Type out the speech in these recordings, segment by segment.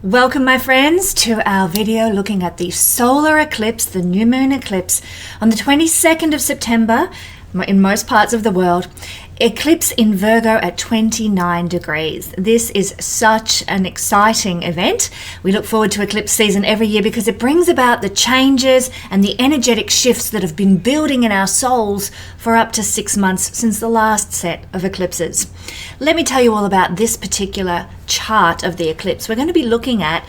Welcome, my friends, to our video looking at the solar eclipse, the new moon eclipse, on the 22nd of September in most parts of the world. Eclipse in Virgo at 29 degrees. This is such an exciting event. We look forward to eclipse season every year because it brings about the changes and the energetic shifts that have been building in our souls for up to 6 months since the last set of eclipses. Let me tell you all about this particular chart of the eclipse. We're going to be looking at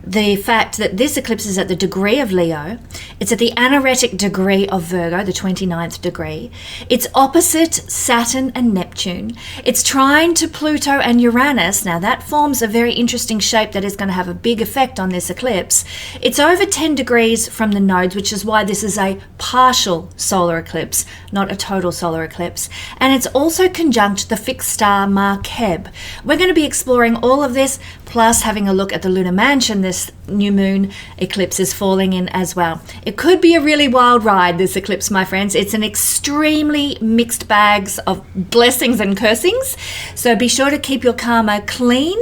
the fact that this eclipse is at the degree of Leo. It's at the anaretic degree of Virgo, the 29th degree. It's opposite Saturn and Neptune. It's trine to Pluto and Uranus. Now that forms a very interesting shape that is going to have a big effect on this eclipse. It's over 10 degrees from the nodes, which is why this is a partial solar eclipse, not a total solar eclipse. And it's also conjunct the fixed star Markeb. We're going to be exploring all of this, plus having a look at the lunar mansion this new moon eclipse is falling in as well. It could be a really wild ride, this eclipse, my friends. It's an extremely mixed bags of blessings and cursings. So be sure to keep your karma clean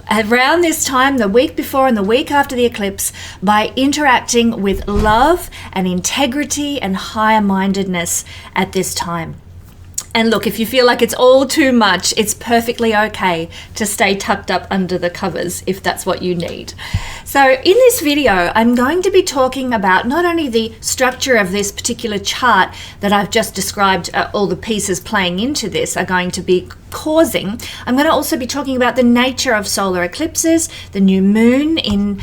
around this time, the week before and the week after the eclipse, by interacting with love and integrity and higher mindedness at this time. And look, if you feel like it's all too much, it's perfectly okay to stay tucked up under the covers if that's what you need. So in this video, I'm going to be talking about not only the structure of this particular chart that I've just described, all the pieces playing into this are going to be causing. I'm going to also be talking about the nature of solar eclipses, the new moon in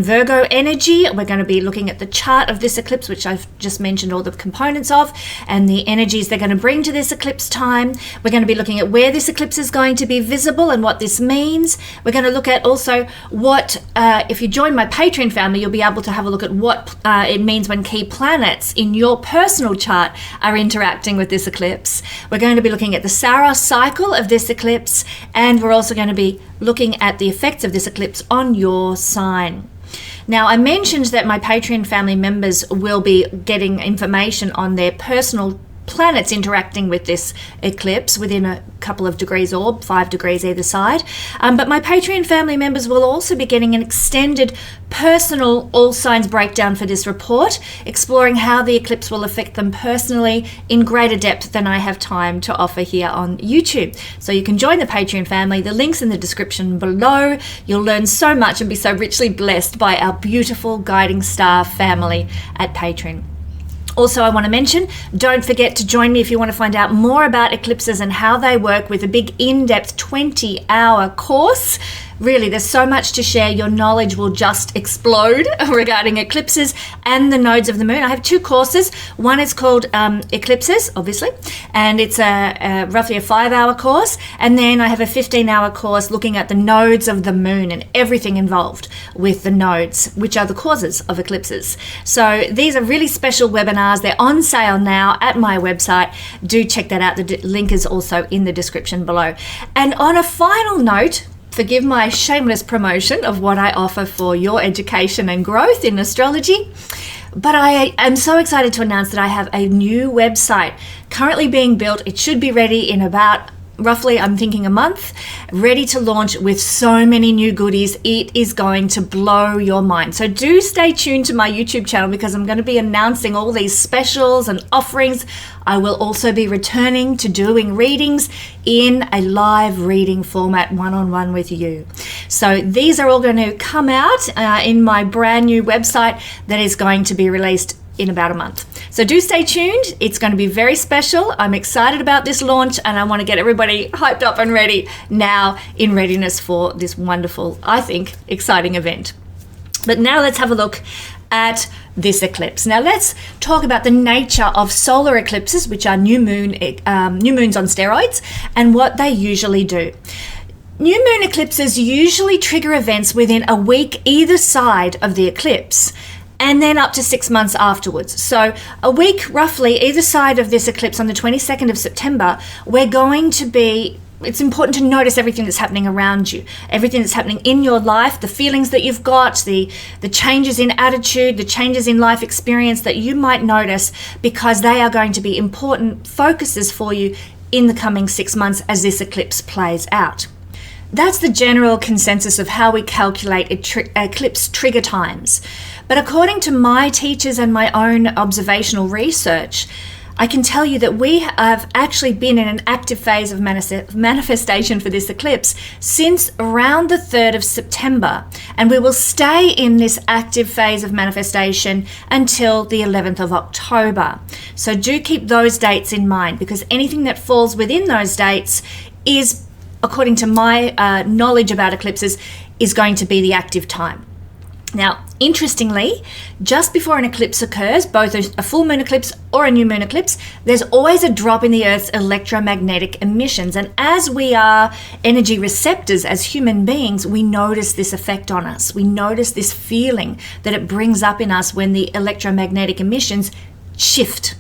Virgo energy. We're going to be looking at the chart of this eclipse, which I've just mentioned all the components of, and the energies they're going to bring to this eclipse time. We're going to be looking at where this eclipse is going to be visible and what this means. We're going to look at also what, if you join my Patreon family, you'll be able to have a look at what it means when key planets in your personal chart are interacting with this eclipse. We're going to be looking at the Saros cycle of this eclipse, and we're also going to be looking at the effects of this eclipse on your sign. Now, I mentioned that my Patreon family members will be getting information on their personal planets interacting with this eclipse within a couple of degrees or 5 degrees either side. But my Patreon family members will also be getting an extended personal all signs breakdown for this report, exploring how the eclipse will affect them personally in greater depth than I have time to offer here on YouTube. So you can join the Patreon family. The link's in the description below. You'll learn so much and be so richly blessed by our beautiful Guiding Star family at Patreon. Also, I want to mention, don't forget to join me if you want to find out more about eclipses and how they work with a big in-depth 20-hour course. Really, there's so much to share. Your knowledge will just explode regarding eclipses and the nodes of the moon. I have 2 courses. One is called Eclipses, obviously, and it's roughly a 5-hour course. And then I have a 15-hour course looking at the nodes of the moon and everything involved with the nodes, which are the causes of eclipses. So these are really special webinars. They're on sale now at my website. Do check that out. The link is also in the description below. And on a final note, forgive my shameless promotion of what I offer for your education and growth in astrology, but I am so excited to announce that I have a new website currently being built. It should be ready in about roughly, I'm thinking, a month, ready to launch with so many new goodies. It is going to blow your mind. So do stay tuned to my YouTube channel because I'm going to be announcing all these specials and offerings. I will also be returning to doing readings in a live reading format, one-on-one with you. So these are all going to come out in my brand new website that is going to be released in about a month. So do stay tuned. It's going to be very special. I'm excited about this launch and I want to get everybody hyped up and ready now in readiness for this wonderful, I think, exciting event. But now let's have a look at this eclipse. Now let's talk about the nature of solar eclipses, which are new moons on steroids, and what they usually do. New moon eclipses usually trigger events within a week either side of the eclipse, and then up to 6 months afterwards. So a week roughly either side of this eclipse on the 22nd of September, it's important to notice everything that's happening around you, everything that's happening in your life, the feelings that you've got, the changes in attitude, the changes in life experience that you might notice, because they are going to be important focuses for you in the coming 6 months as this eclipse plays out. that's the general consensus of how we calculate eclipse trigger times. But according to my teachers and my own observational research, I can tell you that we have actually been in an active phase of manifestation for this eclipse since around the 3rd of September. And we will stay in this active phase of manifestation until the 11th of October. So do keep those dates in mind, because anything that falls within those dates is, according to my knowledge about eclipses, is going to be the active time. Now, interestingly, just before an eclipse occurs, both a full moon eclipse or a new moon eclipse, there's always a drop in the Earth's electromagnetic emissions. And as we are energy receptors as human beings, we notice this effect on us. We notice this feeling that it brings up in us when the electromagnetic emissions shift.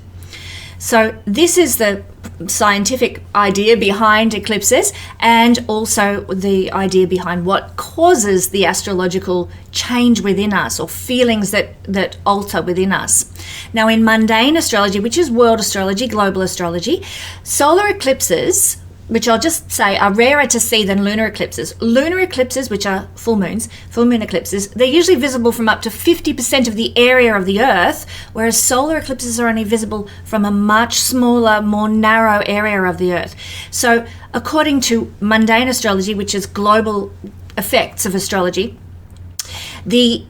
So this is the scientific idea behind eclipses, and also the idea behind what causes the astrological change within us, or feelings that alter within us. Now, in mundane astrology, which is world astrology, global astrology, solar eclipses, which I'll just say are rarer to see than lunar eclipses. Lunar eclipses, which are full moon eclipses, they're usually visible from up to 50% of the area of the Earth, whereas solar eclipses are only visible from a much smaller, more narrow area of the Earth. So according to mundane astrology, which is global effects of astrology, the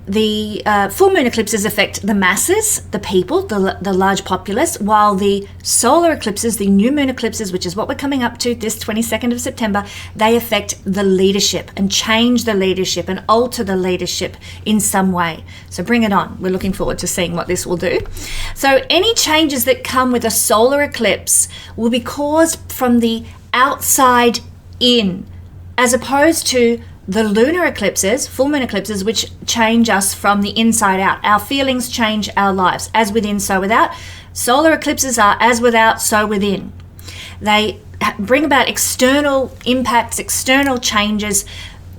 full moon eclipses affect the masses, the people, the large populace, while the solar eclipses, the new moon eclipses, which is what we're coming up to this 22nd of September, they affect the leadership and change the leadership and alter the leadership in some way. So bring it on. We're looking forward to seeing what this will do. So any changes that come with a solar eclipse will be caused from the outside in, as opposed to the lunar eclipses, full moon eclipses, which change us from the inside out. Our feelings change our lives. As within, so without. Solar eclipses are as without, so within. They bring about external impacts, external changes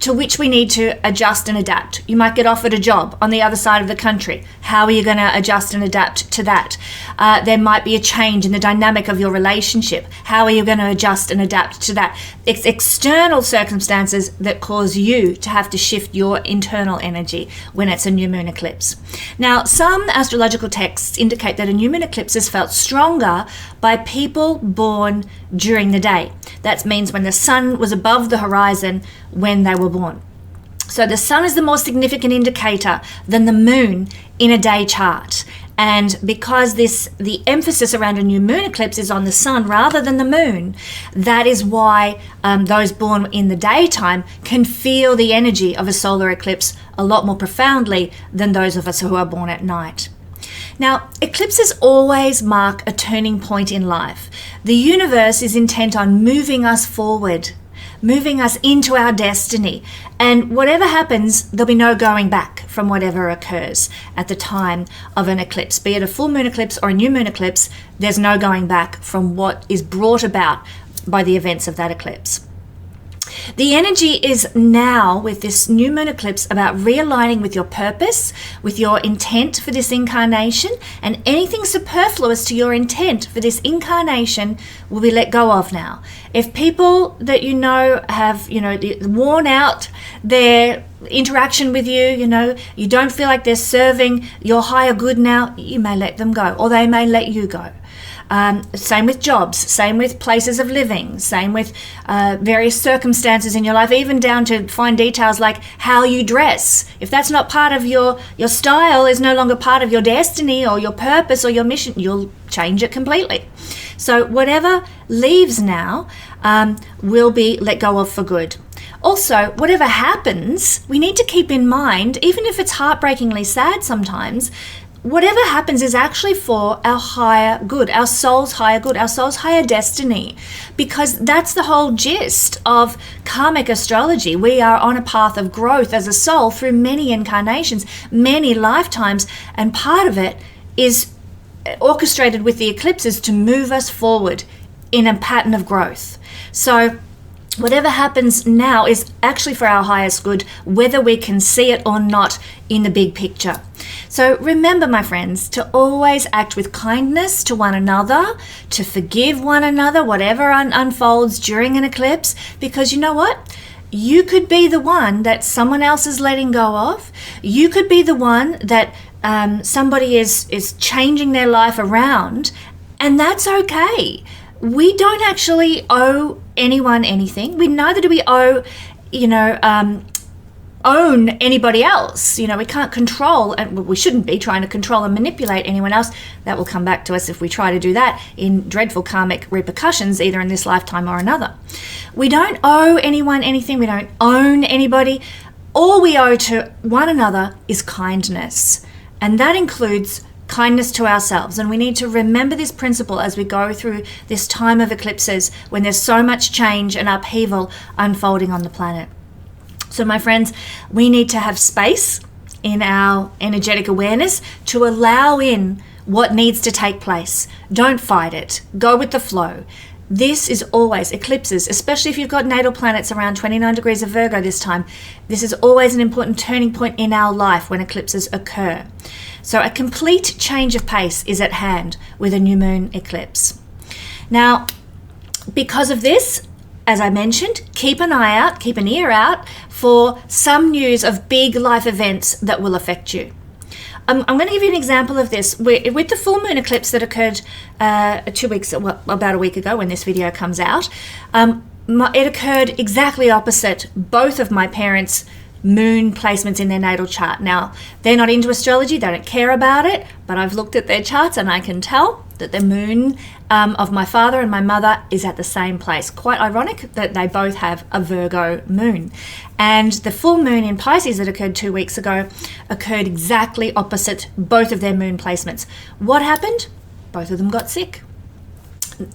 to which we need to adjust and adapt. You might get offered a job on the other side of the country. How are you going to adjust and adapt to that? There might be a change in the dynamic of your relationship. How are you going to adjust and adapt to that? It's external circumstances that cause you to have to shift your internal energy when it's a new moon eclipse. Now, some astrological texts indicate that a new moon eclipse is felt stronger by people born during the day. That means when the sun was above the horizon when they were born. So the sun is the more significant indicator than the moon in a day chart. And because the emphasis around a new moon eclipse is on the sun rather than the moon, that is why those born in the daytime can feel the energy of a solar eclipse a lot more profoundly than those of us who are born at night. Now, eclipses always mark a turning point in life. The universe is intent on moving us forward, moving us into our destiny. And whatever happens, there'll be no going back from whatever occurs at the time of an eclipse. Be it a full moon eclipse or a new moon eclipse, there's no going back from what is brought about by the events of that eclipse. The energy is now, with this new moon eclipse, about realigning with your purpose, with your intent for this incarnation, and anything superfluous to your intent for this incarnation will be let go of now. If people that you know have, worn out their interaction with you, you don't feel like they're serving your higher good now, you may let them go, or they may let you go. Same with jobs, same with places of living, same with various circumstances in your life, even down to fine details like how you dress. If that's not part of your style, is no longer part of your destiny or your purpose or your mission, you'll change it completely. So whatever leaves now will be let go of for good. Also, whatever happens, we need to keep in mind, even if it's heartbreakingly sad sometimes, whatever happens is actually for our higher good, our soul's higher good, our soul's higher destiny, because that's the whole gist of karmic astrology. We are on a path of growth as a soul through many incarnations, many lifetimes, and part of it is orchestrated with the eclipses to move us forward in a pattern of growth. So whatever happens now is actually for our highest good, whether we can see it or not in the big picture. So remember, my friends, to always act with kindness to one another, to forgive one another, whatever unfolds during an eclipse, because you know what? you could be the one that someone else is letting go of. You could be the one that somebody is changing their life around, and that's okay. We don't actually owe anyone anything. Neither do we owe, own anybody else. We can't control, and we shouldn't be trying to control and manipulate anyone else. That will come back to us if we try to do that in dreadful karmic repercussions, either in this lifetime or another. We don't owe anyone anything. We don't own anybody. All we owe to one another is kindness, and that includes kindness to ourselves. And we need to remember this principle as we go through this time of eclipses, when there's so much change and upheaval unfolding on the planet. So my friends, we need to have space in our energetic awareness to allow in what needs to take place. Don't fight it. Go with the flow. This is always eclipses, especially if you've got natal planets around 29 degrees of Virgo this time. This is always an important turning point in our life when eclipses occur. So a complete change of pace is at hand with a new moon eclipse. Now, because of this, as I mentioned, keep an eye out, keep an ear out for some news of big life events that will affect you. I'm going to give you an example of this. With the full moon eclipse that occurred about a week ago when this video comes out, it occurred exactly opposite both of my parents' moon placements in their natal chart. Now, they're not into astrology, they don't care about it, but I've looked at their charts and I can tell that the moon of my father and my mother is at the same place. Quite ironic that they both have a Virgo moon. And the full moon in Pisces that occurred 2 weeks ago occurred exactly opposite both of their moon placements. What happened? Both of them got sick.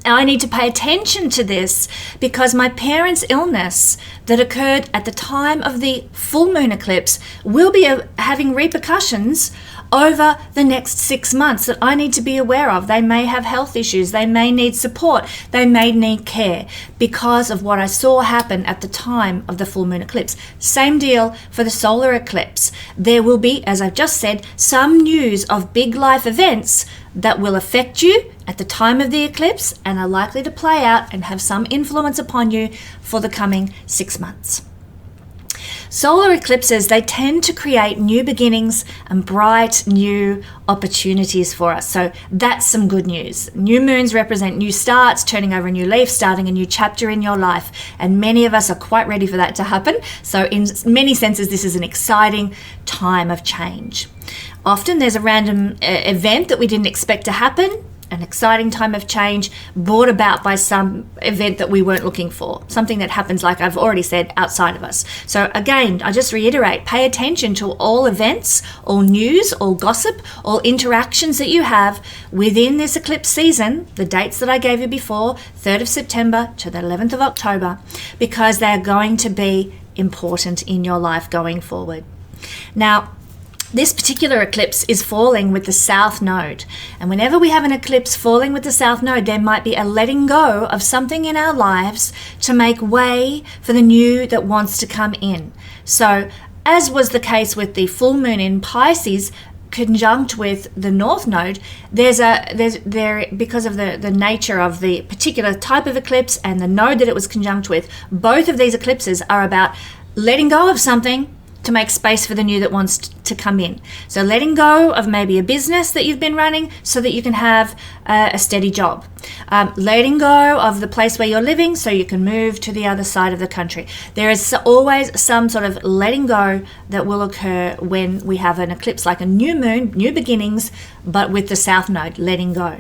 I need to pay attention to this because my parents' illness that occurred at the time of the full moon eclipse will be having repercussions over the next 6 months that I need to be aware of. They may have health issues, they may need support, they may need care because of what I saw happen at the time of the full moon eclipse. Same deal for the solar eclipse. There will be, as I've just said, some news of big life events that will affect you at the time of the eclipse and are likely to play out and have some influence upon you for the coming 6 months. Solar eclipses, they tend to create new beginnings and bright new opportunities for us. So that's some good news. New moons represent new starts, turning over a new leaf, starting a new chapter in your life. And many of us are quite ready for that to happen. So in many senses, this is an exciting time of change. Often there's a random event that we didn't expect to happen, an exciting time of change brought about by some event that we weren't looking for, something that happens, like I've already said, outside of us. So again, I just reiterate, pay attention to all events, all news, all gossip, all interactions that you have within this eclipse season, the dates that I gave you before, 3rd of September to the 11th of October, because they're going to be important in your life going forward. Now, this particular eclipse is falling with the South Node. And whenever we have an eclipse falling with the South Node, there might be a letting go of something in our lives to make way for the new that wants to come in. So, as was the case with the full moon in Pisces, conjunct with the North Node, because of the nature of the particular type of eclipse and the node that it was conjunct with, both of these eclipses are about letting go of something to make space for the new that wants to come in. So letting go of maybe a business that you've been running so that you can have a steady job. Letting go of the place where you're living so you can move to the other side of the country. There is always some sort of letting go that will occur when we have an eclipse, like a new moon, new beginnings, but with the South Node, letting go.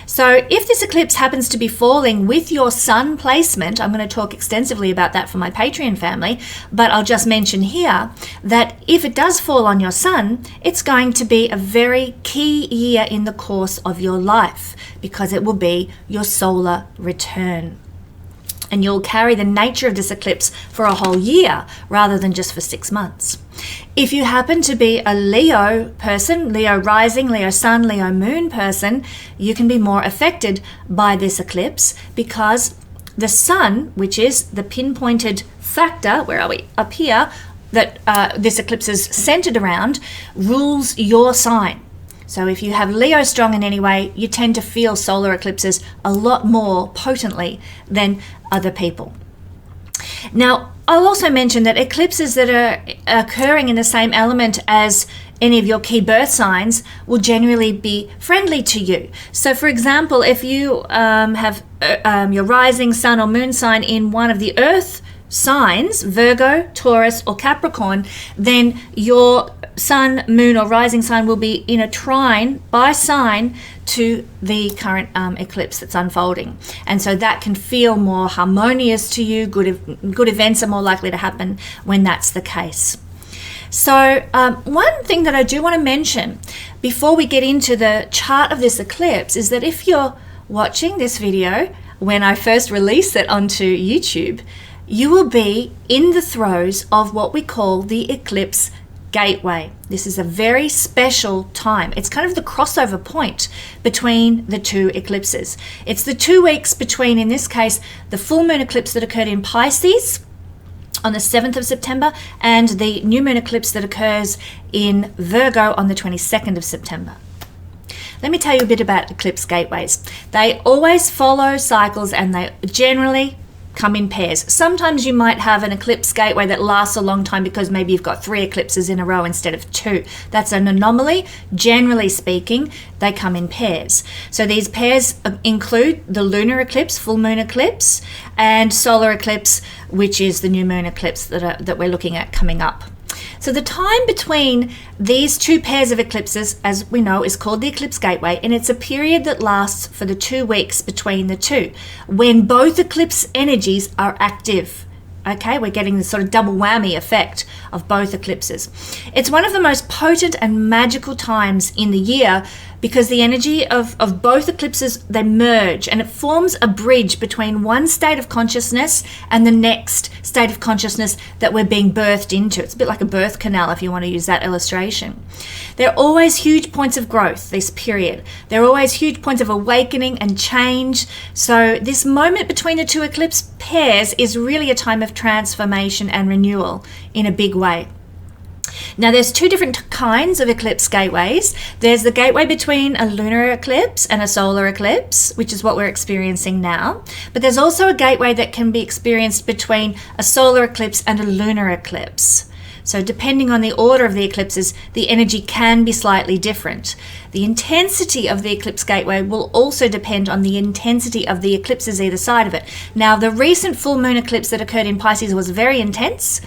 So if this eclipse happens to be falling with your sun placement, I'm going to talk extensively about that for my Patreon family, but I'll just mention here that if it does fall on your sun, it's going to be a very key year in the course of your life because it will be your solar return. And you'll carry the nature of this eclipse for a whole year rather than just for 6 months. If you happen to be a Leo person, Leo rising, Leo sun, Leo moon person, you can be more affected by this eclipse because the sun, which is the pinpointed factor, where are we? Up here, that this eclipse is centered around, rules your sign. So if you have Leo strong in any way, you tend to feel solar eclipses a lot more potently than other people. Now, I'll also mention that eclipses that are occurring in the same element as any of your key birth signs will generally be friendly to you. So for example, if you have your rising sun or moon sign in one of the earth signs, Virgo, Taurus, or Capricorn, then your sun, moon, or rising sign will be in a trine by sign to the current eclipse that's unfolding. And so that can feel more harmonious to you. Good events are more likely to happen when that's the case. So one thing that I do want to mention before we get into the chart of this eclipse is that if you're watching this video when I first release it onto YouTube, you will be in the throes of what we call the eclipse gateway. This is a very special time. It's kind of the crossover point between the two eclipses. It's the 2 weeks between, in this case, the full moon eclipse that occurred in Pisces on the 7th of September and the new moon eclipse that occurs in Virgo on the 22nd of September. Let me tell you a bit about eclipse gateways. They always follow cycles and they generally come in pairs. Sometimes you might have an eclipse gateway that lasts a long time because maybe you've got 3 eclipses in a row instead of 2. That's an anomaly. Generally speaking, they come in pairs. So these pairs include the lunar eclipse, full moon eclipse, and solar eclipse, which is the new moon eclipse that we're looking at coming up. So the time between these 2 pairs of eclipses, as we know, is called the eclipse gateway, and it's a period that lasts for the 2 weeks between the two, when both eclipse energies are active. Okay, we're getting this sort of double whammy effect of both eclipses. It's one of the most potent and magical times in the year because the energy of both eclipses, they merge and it forms a bridge between one state of consciousness and the next state of consciousness that we're being birthed into. It's a bit like a birth canal if you want to use that illustration. There are always huge points of growth this period. There are always huge points of awakening and change. So this moment between the 2 eclipse pairs is really a time of transformation and renewal in a big way. Now there's 2 different kinds of eclipse gateways. There's the gateway between a lunar eclipse and a solar eclipse, which is what we're experiencing now. But there's also a gateway that can be experienced between a solar eclipse and a lunar eclipse. So depending on the order of the eclipses, the energy can be slightly different. The intensity of the eclipse gateway will also depend on the intensity of the eclipses either side of it. Now, the recent full moon eclipse that occurred in Pisces was very intense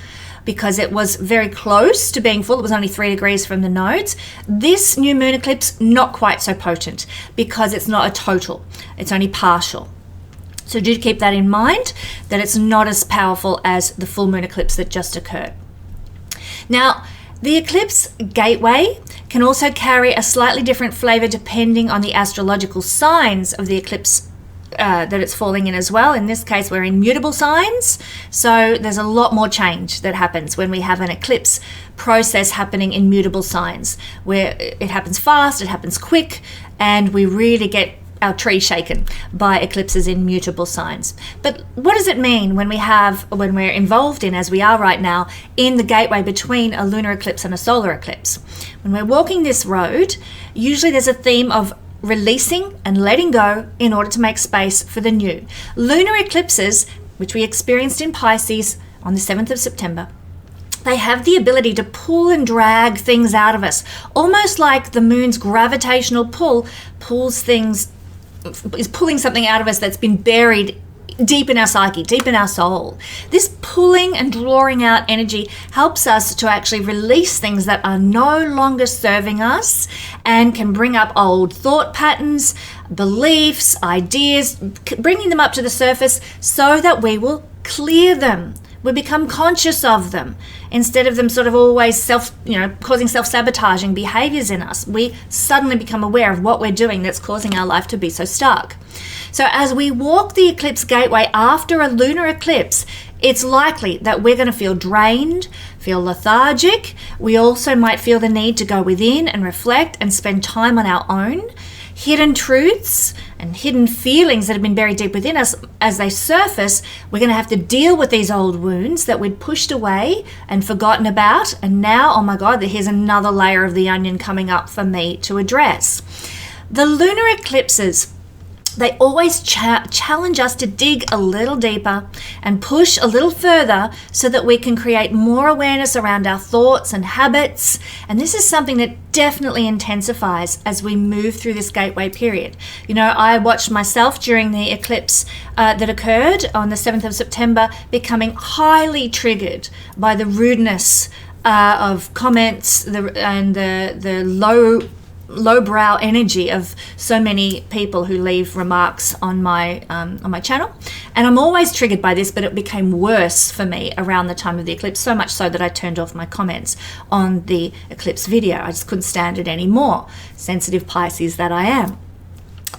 because it was very close to being full. It was only 3 degrees from the nodes. This new moon eclipse, not quite so potent because it's not a total. It's only partial. So do keep that in mind, that it's not as powerful as the full moon eclipse that just occurred. Now, the eclipse gateway can also carry a slightly different flavor depending on the astrological signs of the eclipse that it's falling in as well. In this case, we're in mutable signs, so there's a lot more change that happens when we have an eclipse process happening in mutable signs, where it happens fast, it happens quick, and we really get our tree shaken by eclipses in mutable signs. But what does it mean when we're involved in, as we are right now, in the gateway between a lunar eclipse and a solar eclipse? When we're walking this road, usually there's a theme of releasing and letting go in order to make space for the new. Lunar eclipses, which we experienced in Pisces on the 7th of September, they have the ability to pull and drag things out of us, almost like the moon's gravitational pull is pulling something out of us that's been buried deep in our psyche, deep in our soul. This pulling and drawing out energy helps us to actually release things that are no longer serving us and can bring up old thought patterns, beliefs, ideas, bringing them up to the surface so that we will clear them. We become conscious of them instead of them sort of always causing self-sabotaging behaviors in us. We suddenly become aware of what we're doing that's causing our life to be so stuck. So as we walk the eclipse gateway after a lunar eclipse, it's likely that we're going to feel drained, feel lethargic. We also might feel the need to go within and reflect and spend time on our own. Hidden truths and hidden feelings that have been buried deep within us, as they surface, we're going to have to deal with these old wounds that we'd pushed away and forgotten about. And now, oh my God, here's another layer of the onion coming up for me to address. The lunar eclipses they always challenge us to dig a little deeper and push a little further so that we can create more awareness around our thoughts and habits. And this is something that definitely intensifies as we move through this gateway period. You know, I watched myself during the eclipse that occurred on the 7th of September becoming highly triggered by the rudeness of comments and the lowbrow energy of so many people who leave remarks on my channel, and I'm always triggered by this, but it became worse for me around the time of the eclipse, so much so that I turned off my comments on the eclipse video. I just couldn't stand it anymore, sensitive Pisces that I am.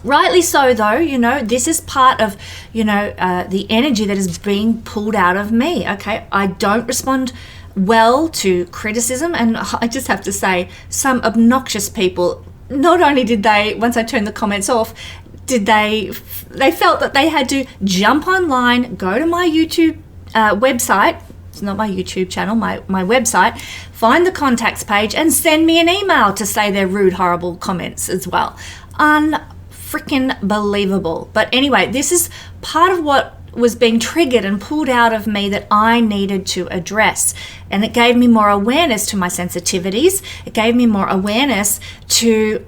Rightly so, though. You know, this is part of, the energy that is being pulled out of me. Okay, I don't respond well to criticism, and I just have to say, some obnoxious people, not only did they, once I turned the comments off, they felt that they had to jump online, go to my YouTube website, it's not my YouTube channel, my website, find the contacts page and send me an email to say their rude, horrible comments as well. Unfreaking believable. But anyway, this is part of what was being triggered and pulled out of me that I needed to address. And it gave me more awareness to my sensitivities. It gave me more awareness to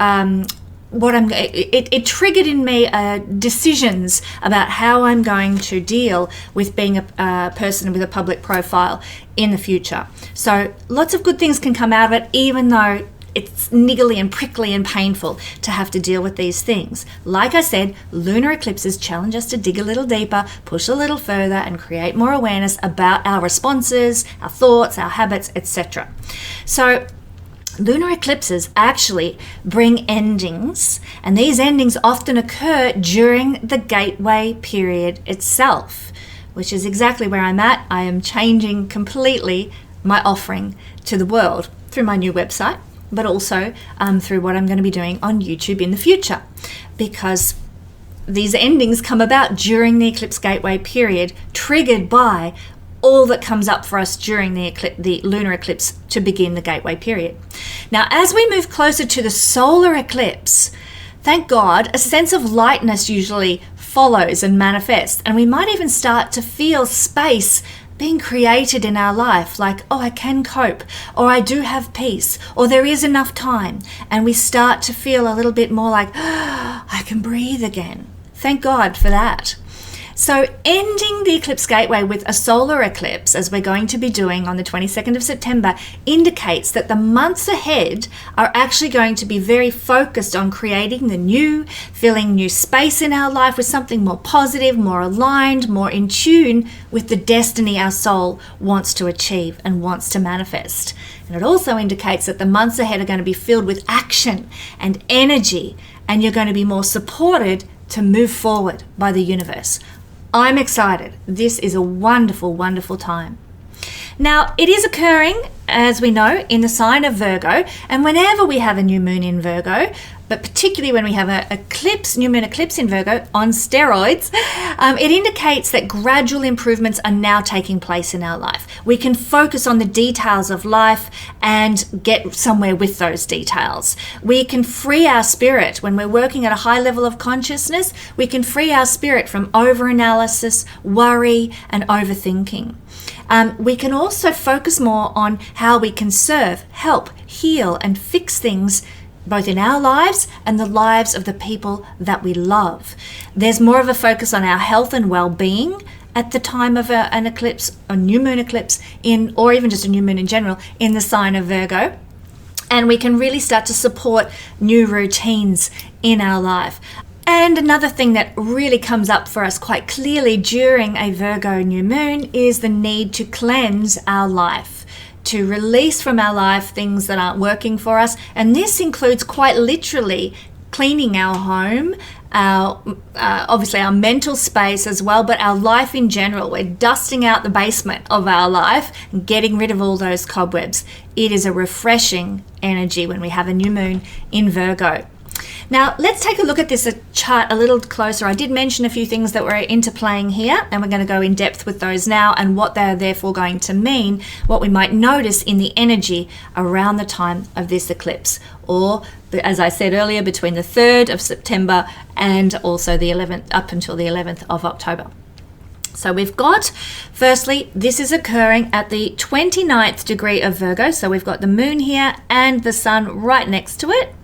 it triggered in me decisions about how I'm going to deal with being a person with a public profile in the future. So lots of good things can come out of it, even though it's niggly and prickly and painful to have to deal with these things. Like I said, lunar eclipses challenge us to dig a little deeper, push a little further, and create more awareness about our responses, our thoughts, our habits, etc. So lunar eclipses actually bring endings, and these endings often occur during the gateway period itself, which is exactly where I'm at. I am changing completely my offering to the world through my new website, but also through what I'm going to be doing on YouTube in the future, because these endings come about during the eclipse gateway period, triggered by all that comes up for us during the lunar eclipse to begin the gateway period. Now, as we move closer to the solar eclipse, thank God, a sense of lightness usually follows and manifests, and we might even start to feel space being created in our life, like, oh, I can cope, or I do have peace, or there is enough time, and we start to feel a little bit more like, oh, I can breathe again. Thank God for that. So ending the eclipse gateway with a solar eclipse, as we're going to be doing on the 22nd of September, indicates that the months ahead are actually going to be very focused on creating the new, filling new space in our life with something more positive, more aligned, more in tune with the destiny our soul wants to achieve and wants to manifest. And it also indicates that the months ahead are going to be filled with action and energy, and you're going to be more supported to move forward by the universe. I'm excited. This is a wonderful, wonderful time. Now, it is occurring, as we know, in the sign of Virgo, and whenever we have a new moon in Virgo, but particularly when we have an eclipse, new moon eclipse in Virgo on steroids, it indicates that gradual improvements are now taking place in our life. We can focus on the details of life and get somewhere with those details. We can free our spirit when we're working at a high level of consciousness. We can free our spirit from overanalysis, worry, and overthinking. We can also focus more on how we can serve, help, heal, and fix things both in our lives and the lives of the people that we love. There's more of a focus on our health and well-being at the time of an eclipse, a new moon eclipse, or even just a new moon in general, in the sign of Virgo. And we can really start to support new routines in our life. And another thing that really comes up for us quite clearly during a Virgo new moon is the need to cleanse our life, to release from our life things that aren't working for us. And this includes quite literally cleaning our home, obviously our mental space as well, but our life in general. We're dusting out the basement of our life and getting rid of all those cobwebs. It is a refreshing energy when we have a new moon in Virgo. Now, let's take a look at this chart a little closer. I did mention a few things that were interplaying here, and we're going to go in depth with those now and what they're therefore going to mean, what we might notice in the energy around the time of this eclipse, or, as I said earlier, between the 3rd of September and also the 11th, up until the 11th of October. So we've got, firstly, this is occurring at the 29th degree of Virgo. So we've got the moon here and the sun right next to it.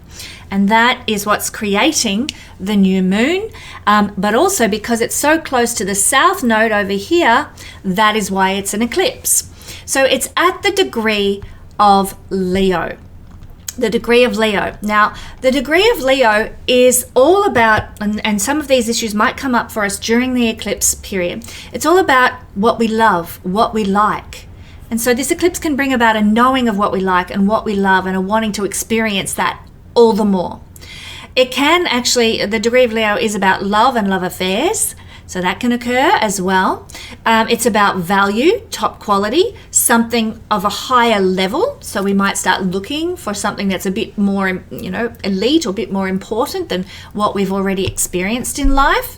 And that is what's creating the new moon. But also because it's so close to the south node over here, that is why it's an eclipse. So it's at the degree of Leo. The degree of Leo. Now, the degree of Leo is all about, and some of these issues might come up for us during the eclipse period. It's all about what we love, what we like. And so this eclipse can bring about a knowing of what we like and what we love and a wanting to experience that all the more. It can actually, the degree of Leo is about love and love affairs. So that can occur as well. It's about value, top quality, something of a higher level. So we might start looking for something that's a bit more, elite or a bit more important than what we've already experienced in life.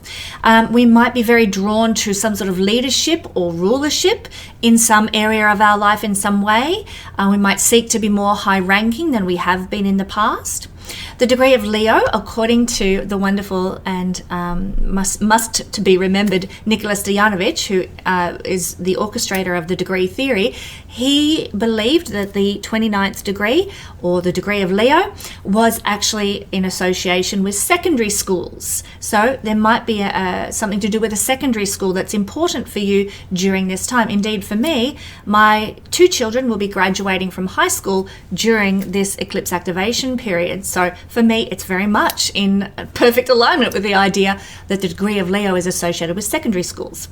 We might be very drawn to some sort of leadership or rulership in some area of our life in some way. We might seek to be more high ranking than we have been in the past. The degree of Leo, according to the wonderful and must to be remembered Nicholas Stoyanovich, who is the orchestrator of the degree theory, he believed that the 29th degree, or the degree of Leo, was actually in association with secondary schools. So there might be something to do with a secondary school that's important for you during this time. Indeed, for me, my 2 children will be graduating from high school during this eclipse activation period. So for me, it's very much in perfect alignment with the idea that the degree of Leo is associated with secondary schools.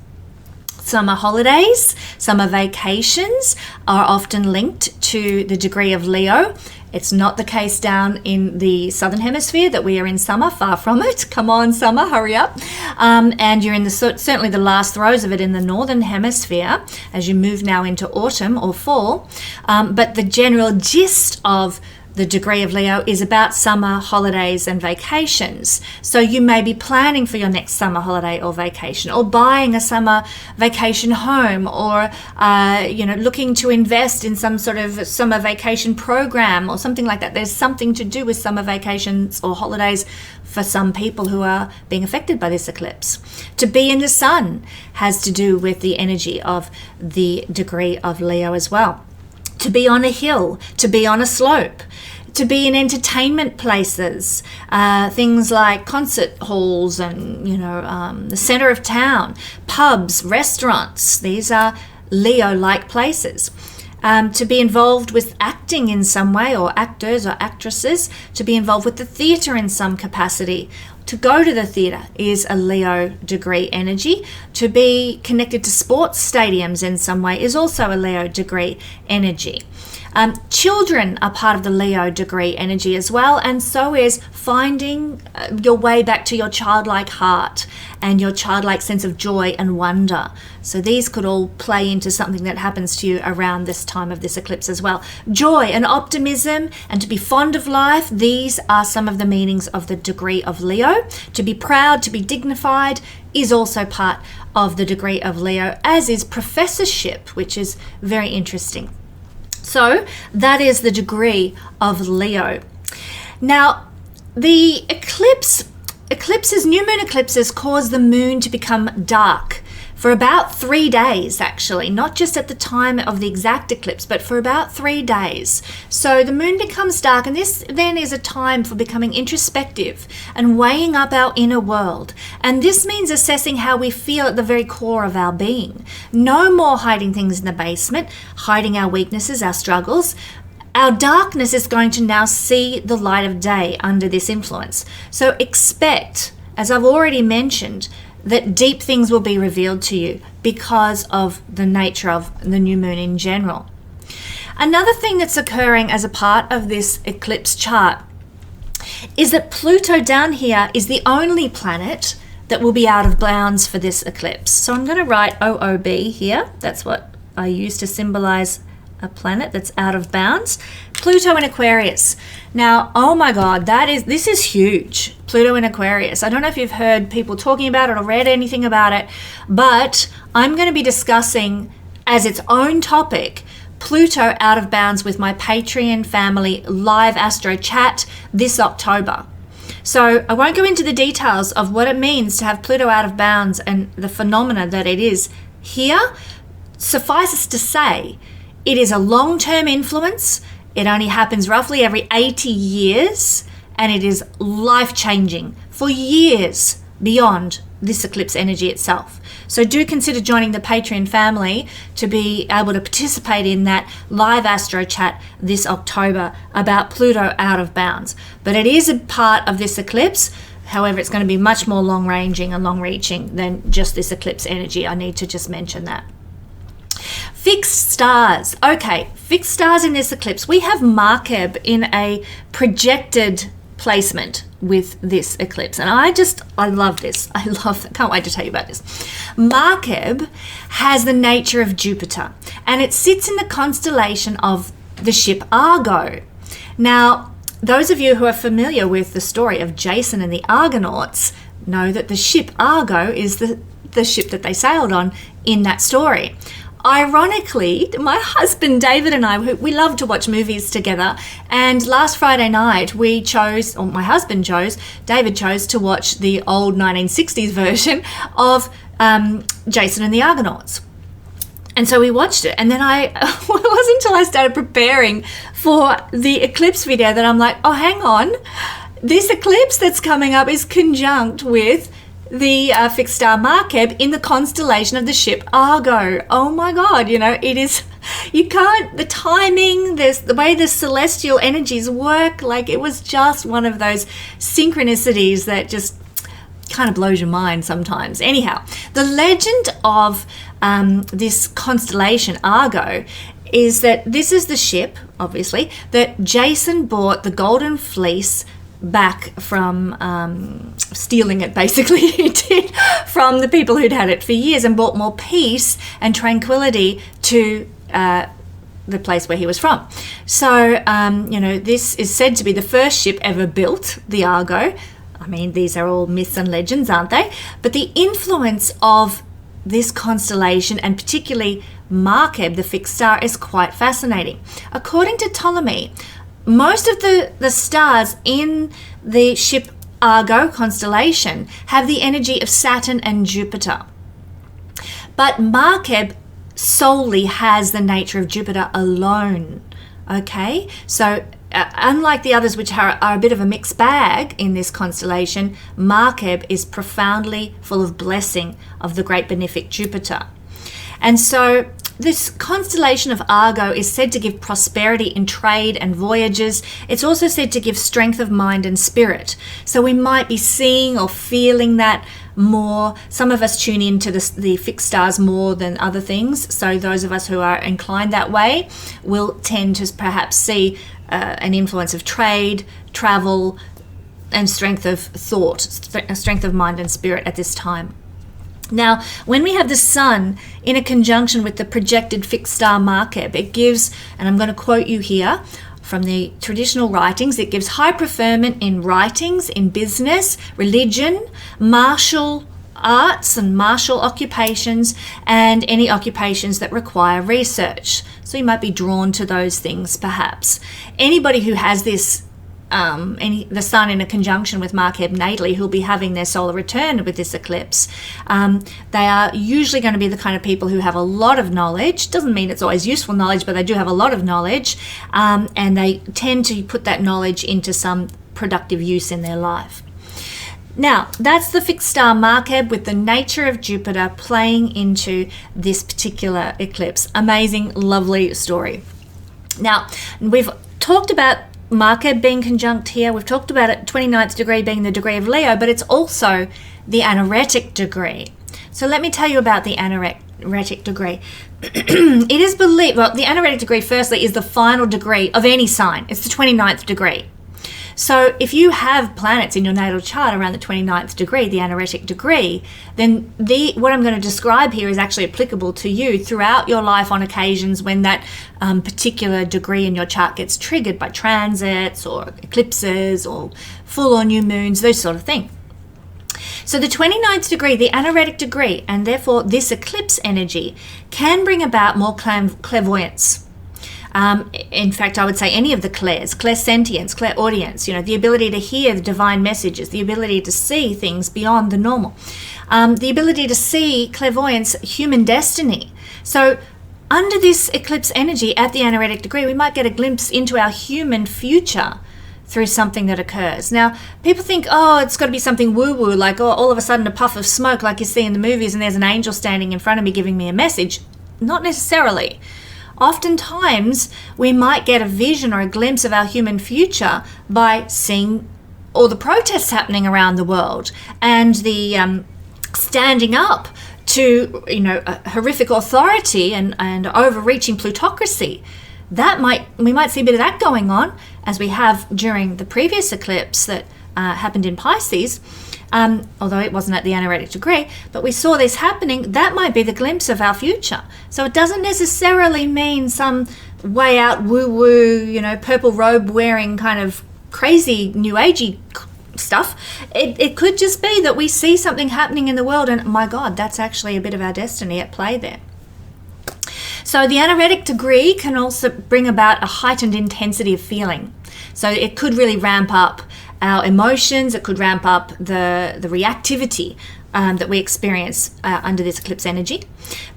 Summer holidays, summer vacations are often linked to the degree of Leo. It's not the case down in the southern hemisphere that we are in summer, far from it. Come on, summer, hurry up. And you're in certainly the last throes of it in the northern hemisphere as you move now into autumn or fall. But the general gist of the degree of Leo is about summer holidays and vacations. So you may be planning for your next summer holiday or vacation, or buying a summer vacation home, or looking to invest in some sort of summer vacation program or something like that. There's something to do with summer vacations or holidays for some people who are being affected by this eclipse. To be in the sun has to do with the energy of the degree of Leo as well. To be on a hill, to be on a slope, to be in entertainment places, things like concert halls and, the center of town, pubs, restaurants. These are Leo-like places. To be involved with acting in some way, or actors or actresses, to be involved with the theatre in some capacity. To go to the theatre is a Leo degree energy. To be connected to sports stadiums in some way is also a Leo degree energy. Children are part of the Leo degree energy as well, and so is finding your way back to your childlike heart and your childlike sense of joy and wonder. So these could all play into something that happens to you around this time of this eclipse as well. Joy and optimism and to be fond of life, these are some of the meanings of the degree of Leo. To be proud, to be dignified is also part of the degree of Leo, as is professorship, which is very interesting. So that is the degree of Leo. Now, the eclipses, new moon eclipses cause the moon to become dark for about 3 days, actually, not just at the time of the exact eclipse, but for about 3 days. So the moon becomes dark, and this then is a time for becoming introspective and weighing up our inner world. And this means assessing how we feel at the very core of our being. No more hiding things in the basement, hiding our weaknesses, our struggles. Our darkness is going to now see the light of day under this influence. So expect, as I've already mentioned, that deep things will be revealed to you because of the nature of the new moon in general. Another thing that's occurring as a part of this eclipse chart is that Pluto down here is the only planet that will be out of bounds for this eclipse. So I'm going to write OOB here. That's what I use to symbolize a planet that's out of bounds. Pluto in Aquarius. Now, oh my God, this is huge. Pluto in Aquarius. I don't know if you've heard people talking about it or read anything about it, but I'm going to be discussing as its own topic Pluto out of bounds with my Patreon family live astro chat this October. So I won't go into the details of what it means to have Pluto out of bounds and the phenomena that it is here. Suffice it to say, it is a long-term influence. It only happens roughly every 80 years, and it is life-changing for years beyond this eclipse energy itself. So do consider joining the Patreon family to be able to participate in that live astro chat this October about Pluto out of bounds. But it is a part of this eclipse. However, it's going to be much more long-ranging and long-reaching than just this eclipse energy. I need to just mention that. Fixed stars. Okay, fixed stars in this eclipse. We have Markeb in a projected placement with this eclipse, and I love this. Can't wait to tell you about this. Markeb has the nature of Jupiter, and it sits in the constellation of the ship Argo. Now, those of you who are familiar with the story of Jason and the Argonauts know that the ship Argo is the ship that they sailed on in that story. Ironically, my husband David and I, we love to watch movies together, and last Friday night David chose to watch the old 1960s version of Jason and the Argonauts. And so we watched it, and then it wasn't until I started preparing for the eclipse video that I'm like, oh, hang on, this eclipse that's coming up is conjunct with the fixed star Markeb in the constellation of the ship Argo. Oh my God, it is, the timing, the way the celestial energies work, like it was just one of those synchronicities that just kind of blows your mind sometimes. Anyhow, the legend of this constellation Argo is that this is the ship, obviously, that Jason bought the Golden Fleece back from stealing it, basically he did, from the people who'd had it for years, and brought more peace and tranquility to the place where he was from. So this is said to be the first ship ever built, the Argo. I mean, these are all myths and legends, aren't they? But the influence of this constellation, and particularly Markeb, the fixed star, is quite fascinating. According to Ptolemy, most of the stars in the ship Argo constellation have the energy of Saturn and Jupiter. But Markeb solely has the nature of Jupiter alone. Okay? So unlike the others, which are a bit of a mixed bag in this constellation, Markeb is profoundly full of blessing of the great benefic Jupiter. And so this constellation of Argo is said to give prosperity in trade and voyages. It's also said to give strength of mind and spirit. So we might be seeing or feeling that more. Some of us tune into the fixed stars more than other things. So those of us who are inclined that way will tend to perhaps see an influence of trade, travel, and strength of thought, strength of mind and spirit at this time. Now, when we have the sun in a conjunction with the projected fixed star Markeb, it gives, and I'm going to quote you here from the traditional writings, it gives high preferment in writings, in business, religion, martial arts and martial occupations, and any occupations that require research. So you might be drawn to those things perhaps. Anybody who has this the sun in a conjunction with Markeb natally, who'll be having their solar return with this eclipse, they are usually going to be the kind of people who have a lot of knowledge. Doesn't mean it's always useful knowledge, but they do have a lot of knowledge, and they tend to put that knowledge into some productive use in their life. Now, that's the fixed star Markeb with the nature of Jupiter playing into this particular eclipse. Amazing, lovely story. Now, we've talked about Markeb being conjunct here. We've talked about it, 29th degree being the degree of Leo, but it's also the anaretic degree. So let me tell you about the anaretic degree. It is believed, well, the anaretic degree firstly is the final degree of any sign. It's the 29th degree. So if you have planets in your natal chart around the 29th degree, the anaretic degree, then what I'm going to describe here is actually applicable to you throughout your life on occasions when that particular degree in your chart gets triggered by transits or eclipses or full or new moons, those sort of things. So the 29th degree, the anaretic degree, and therefore this eclipse energy can bring about more clairvoyance. In fact, I would say any of the clairs, clairsentience, clairaudience, the ability to hear the divine messages, the ability to see things beyond the normal, the ability to see clairvoyance, human destiny. So under this eclipse energy at the anaretic degree, we might get a glimpse into our human future through something that occurs. Now, people think, it's got to be something woo-woo, like all of a sudden a puff of smoke like you see in the movies and there's an angel standing in front of me giving me a message. Not necessarily. Oftentimes, we might get a vision or a glimpse of our human future by seeing all the protests happening around the world and the standing up to, a horrific authority and overreaching plutocracy. We might see a bit of that going on, as we have during the previous eclipse that happened in Pisces, although it wasn't at the anaretic degree, but we saw this happening. That might be the glimpse of our future. So it doesn't necessarily mean some way out woo-woo, purple robe wearing kind of crazy new agey stuff. It could just be that we see something happening in the world and, my God, that's actually a bit of our destiny at play there. So the anaretic degree can also bring about a heightened intensity of feeling. So it could really ramp up our emotions. It could ramp up the reactivity that we experience under this eclipse energy.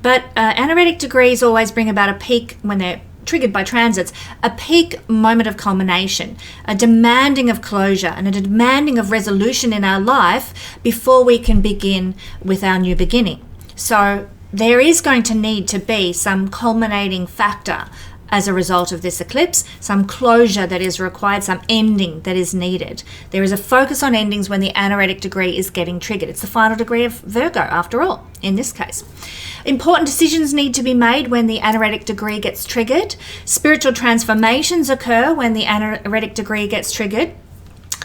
But anaretic degrees always bring about a peak when they're triggered by transits, a peak moment of culmination, a demanding of closure and a demanding of resolution in our life before we can begin with our new beginning. So there is going to need to be some culminating factor as a result of this eclipse, some closure that is required, some ending that is needed. There is a focus on endings when the anaretic degree is getting triggered. It's the final degree of Virgo, after all, in this case. Important decisions need to be made when the anaretic degree gets triggered. Spiritual transformations occur when the anaretic degree gets triggered.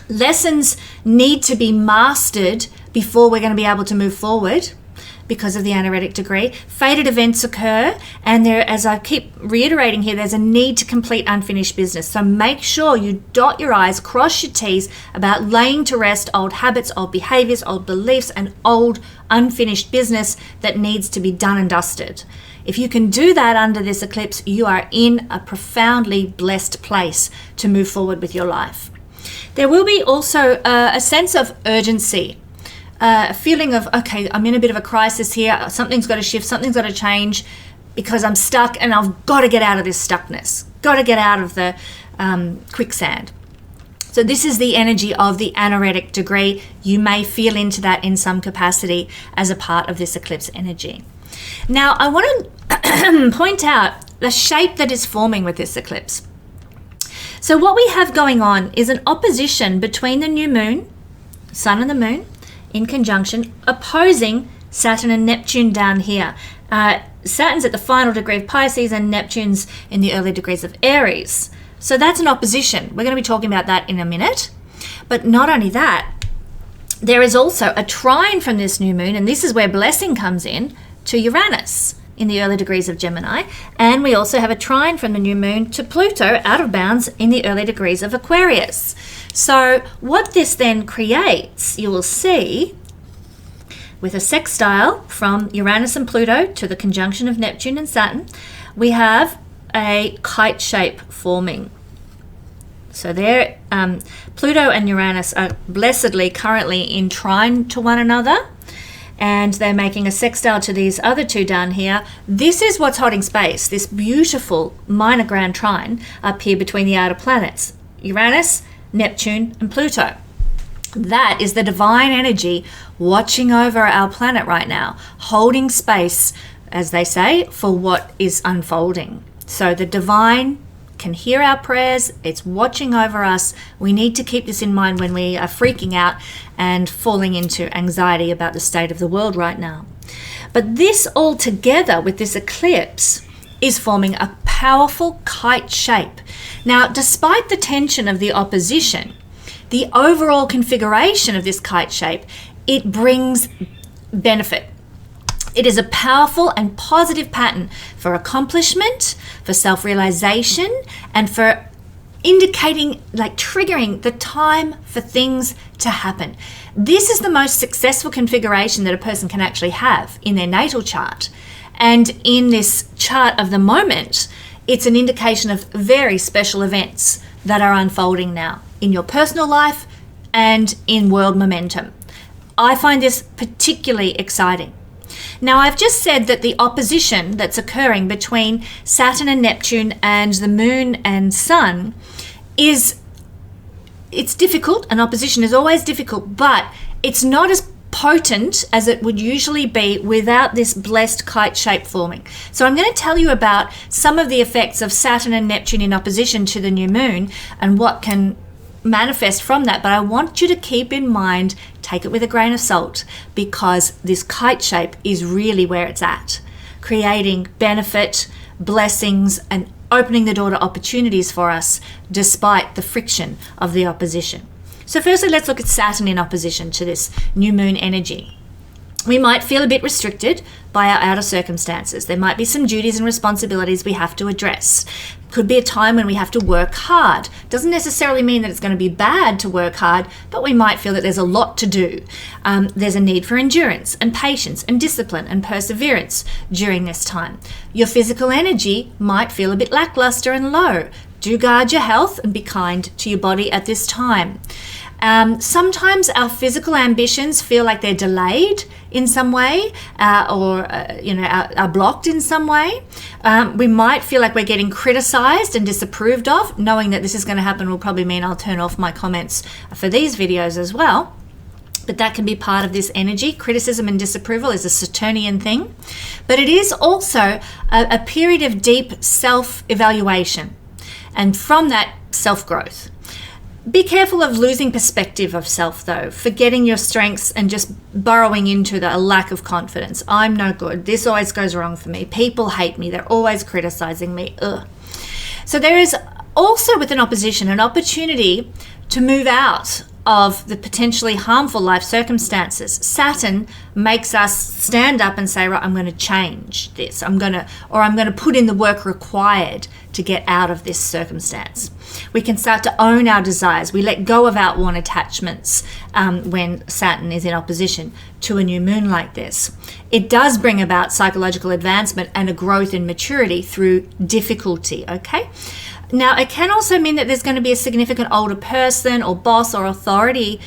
Lessons need to be mastered before we're going to be able to move forward because of the anaretic degree. Fated events occur, and there, as I keep reiterating here, there's a need to complete unfinished business. So make sure you dot your I's, cross your T's about laying to rest old habits, old behaviors, old beliefs, and old unfinished business that needs to be done and dusted. If you can do that under this eclipse, you are in a profoundly blessed place to move forward with your life. There will be also a sense of urgency. A feeling of, okay, I'm in a bit of a crisis here. Something's got to shift. Something's got to change because I'm stuck and I've got to get out of this stuckness. Got to get out of the quicksand. So this is the energy of the anaretic degree. You may feel into that in some capacity as a part of this eclipse energy. Now, I want to point out the shape that is forming with this eclipse. So what we have going on is an opposition between the new moon, sun and the moon, in conjunction, opposing Saturn and Neptune down here. Saturn's at the final degree of Pisces and Neptune's in the early degrees of Aries. So that's an opposition. We're going to be talking about that in a minute. But not only that, there is also a trine from this new moon, and this is where blessing comes in, to Uranus in the early degrees of Gemini. And we also have a trine from the new moon to Pluto out of bounds in the early degrees of Aquarius. So what this then creates, you will see, with a sextile from Uranus and Pluto to the conjunction of Neptune and Saturn, we have a kite shape forming. So there, Pluto and Uranus are blessedly currently in trine to one another, and they're making a sextile to these other two down here. This is what's holding space, this beautiful minor grand trine up here between the outer planets, Uranus, Neptune, and Pluto. That is the divine energy watching over our planet right now, holding space, as they say, for what is unfolding. So the divine can hear our prayers. It's watching over us. We need to keep this in mind when we are freaking out and falling into anxiety about the state of the world right now. But this all together with this eclipse is forming a powerful kite shape. Now, despite the tension of the opposition, the overall configuration of this kite shape, it brings benefit. It is a powerful and positive pattern for accomplishment, for self-realization, and for indicating, like triggering the time for things to happen. This is the most successful configuration that a person can actually have in their natal chart. And in this chart of the moment, it's an indication of very special events that are unfolding now in your personal life and in world momentum. I find this particularly exciting. Now, I've just said that the opposition that's occurring between Saturn and Neptune and the Moon and Sun it's difficult. An opposition is always difficult, but it's not as potent as it would usually be without this blessed kite shape forming. So I'm going to tell you about some of the effects of Saturn and Neptune in opposition to the new moon and what can manifest from that. But I want you to keep in mind, take it with a grain of salt, because this kite shape is really where it's at, creating benefit, blessings, and opening the door to opportunities for us despite the friction of the opposition. So firstly, let's look at Saturn in opposition to this new moon energy. We might feel a bit restricted by our outer circumstances. There might be some duties and responsibilities we have to address. Could be a time when we have to work hard. Doesn't necessarily mean that it's going to be bad to work hard, but we might feel that there's a lot to do. There's a need for endurance and patience and discipline and perseverance during this time. Your physical energy might feel a bit lackluster and low. Do guard your health and be kind to your body at this time. Sometimes our physical ambitions feel like they're delayed in some way or are blocked in some way. We might feel like we're getting criticized and disapproved of. Knowing that this is going to happen will probably mean I'll turn off my comments for these videos as well. But that can be part of this energy. Criticism and disapproval is a Saturnian thing. But it is also a period of deep self-evaluation, and from that, self-growth. Be careful of losing perspective of self, though, forgetting your strengths and just burrowing into a lack of confidence. I'm no good. This always goes wrong for me. People hate me. They're always criticizing me. Ugh. So there is also, with an opposition, an opportunity to move out of the potentially harmful life circumstances. Saturn makes us stand up and say, right, I'm going to change this. I'm going to put in the work required to get out of this circumstance. We can start to own our desires. We let go of outworn attachments when Saturn is in opposition to a new moon like this. It does bring about psychological advancement and a growth in maturity through difficulty, okay? Now, it can also mean that there's going to be a significant older person or boss or authority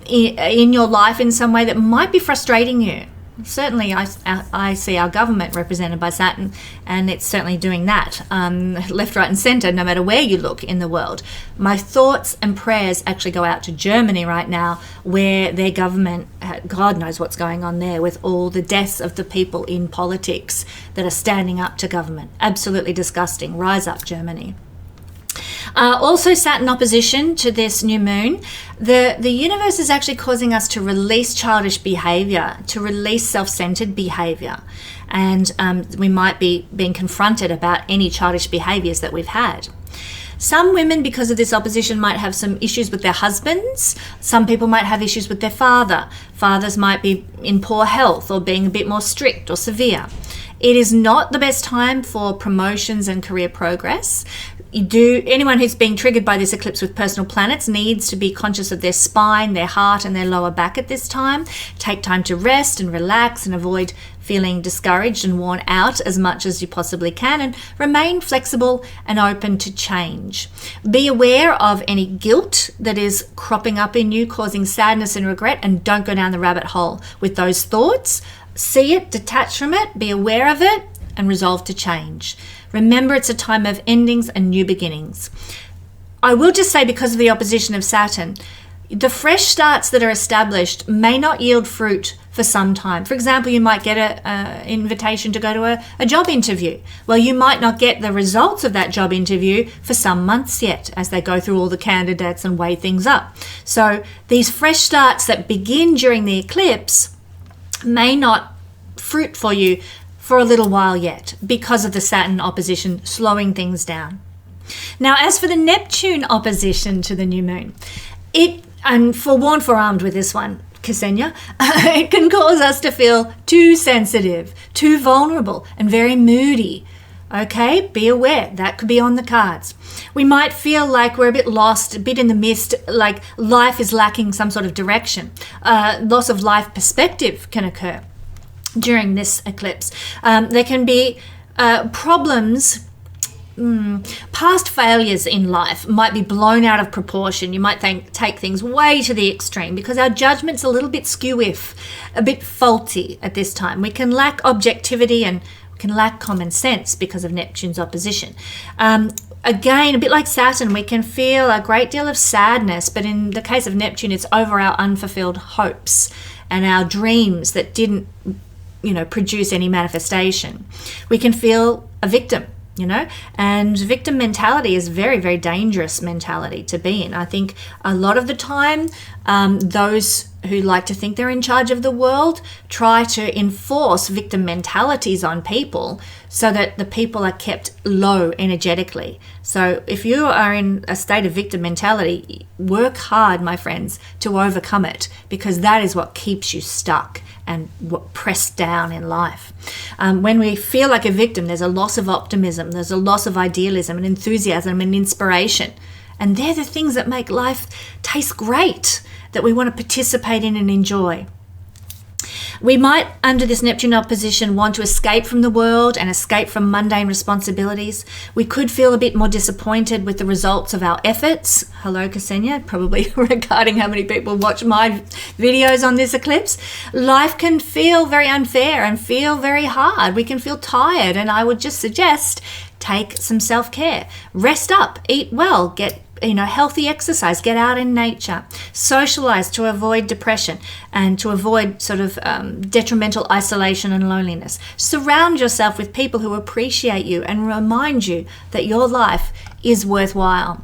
in your life in some way that might be frustrating you. Certainly, I see our government represented by Saturn, and it's certainly doing that, left, right, and centre, no matter where you look in the world. My thoughts and prayers actually go out to Germany right now, where their government, God knows what's going on there with all the deaths of the people in politics that are standing up to government. Absolutely disgusting. Rise up, Germany. Also, Saturn opposition to this new moon, the universe is actually causing us to release childish behavior, to release self-centered behavior. And we might be being confronted about any childish behaviors that we've had. Some women, because of this opposition, might have some issues with their husbands. Some people might have issues with their father. Fathers might be in poor health or being a bit more strict or severe. It is not the best time for promotions and career progress. Anyone who's being triggered by this eclipse with personal planets needs to be conscious of their spine, their heart, and their lower back at this time. Take time to rest and relax and avoid feeling discouraged and worn out as much as you possibly can, and remain flexible and open to change. Be aware of any guilt that is cropping up in you, causing sadness and regret, and don't go down the rabbit hole with those thoughts. See it, detach from it, be aware of it, and resolve to change. Remember, it's a time of endings and new beginnings. I will just say, because of the opposition of Saturn, the fresh starts that are established may not yield fruit for some time. For example, you might get an invitation to go to a job interview. Well, you might not get the results of that job interview for some months yet, as they go through all the candidates and weigh things up. So these fresh starts that begin during the eclipse may not fruit for you for a little while yet, because of the Saturn opposition slowing things down. Now, as for the Neptune opposition to the new moon, I'm forewarned, forearmed with this one, Kesenya. It can cause us to feel too sensitive, too vulnerable, and very moody. Okay, be aware, that could be on the cards. We might feel like we're a bit lost, a bit in the mist, like life is lacking some sort of direction. Loss of life perspective can occur during this eclipse. There can be problems. Past failures in life might be blown out of proportion. You might take things way to the extreme because our judgment's a little bit skew-if, a bit faulty at this time. We can lack objectivity and can lack common sense because of Neptune's opposition. Again, a bit like Saturn, we can feel a great deal of sadness, but in the case of Neptune, it's over our unfulfilled hopes and our dreams that didn't, produce any manifestation. We can feel a victim, and victim mentality is very, very dangerous mentality to be in. I think a lot of the time, those who like to think they're in charge of the world try to enforce victim mentalities on people so that the people are kept low energetically. So if you are in a state of victim mentality, work hard, my friends, to overcome it, because that is what keeps you stuck and what pressed down in life. When we feel like a victim, there's a loss of optimism, there's a loss of idealism and enthusiasm and inspiration. And they're the things that make life taste great, that we want to participate in and enjoy. We might, under this Neptune opposition, want to escape from the world and escape from mundane responsibilities. We could feel a bit more disappointed with the results of our efforts. Hello, Kesenya, probably regarding how many people watch my videos on this eclipse. Life can feel very unfair and feel very hard. We can feel tired, and I would just suggest take some self-care. Rest up, eat well, get healthy exercise, get out in nature, socialize to avoid depression and to avoid sort of detrimental isolation and loneliness. Surround yourself with people who appreciate you and remind you that your life is worthwhile.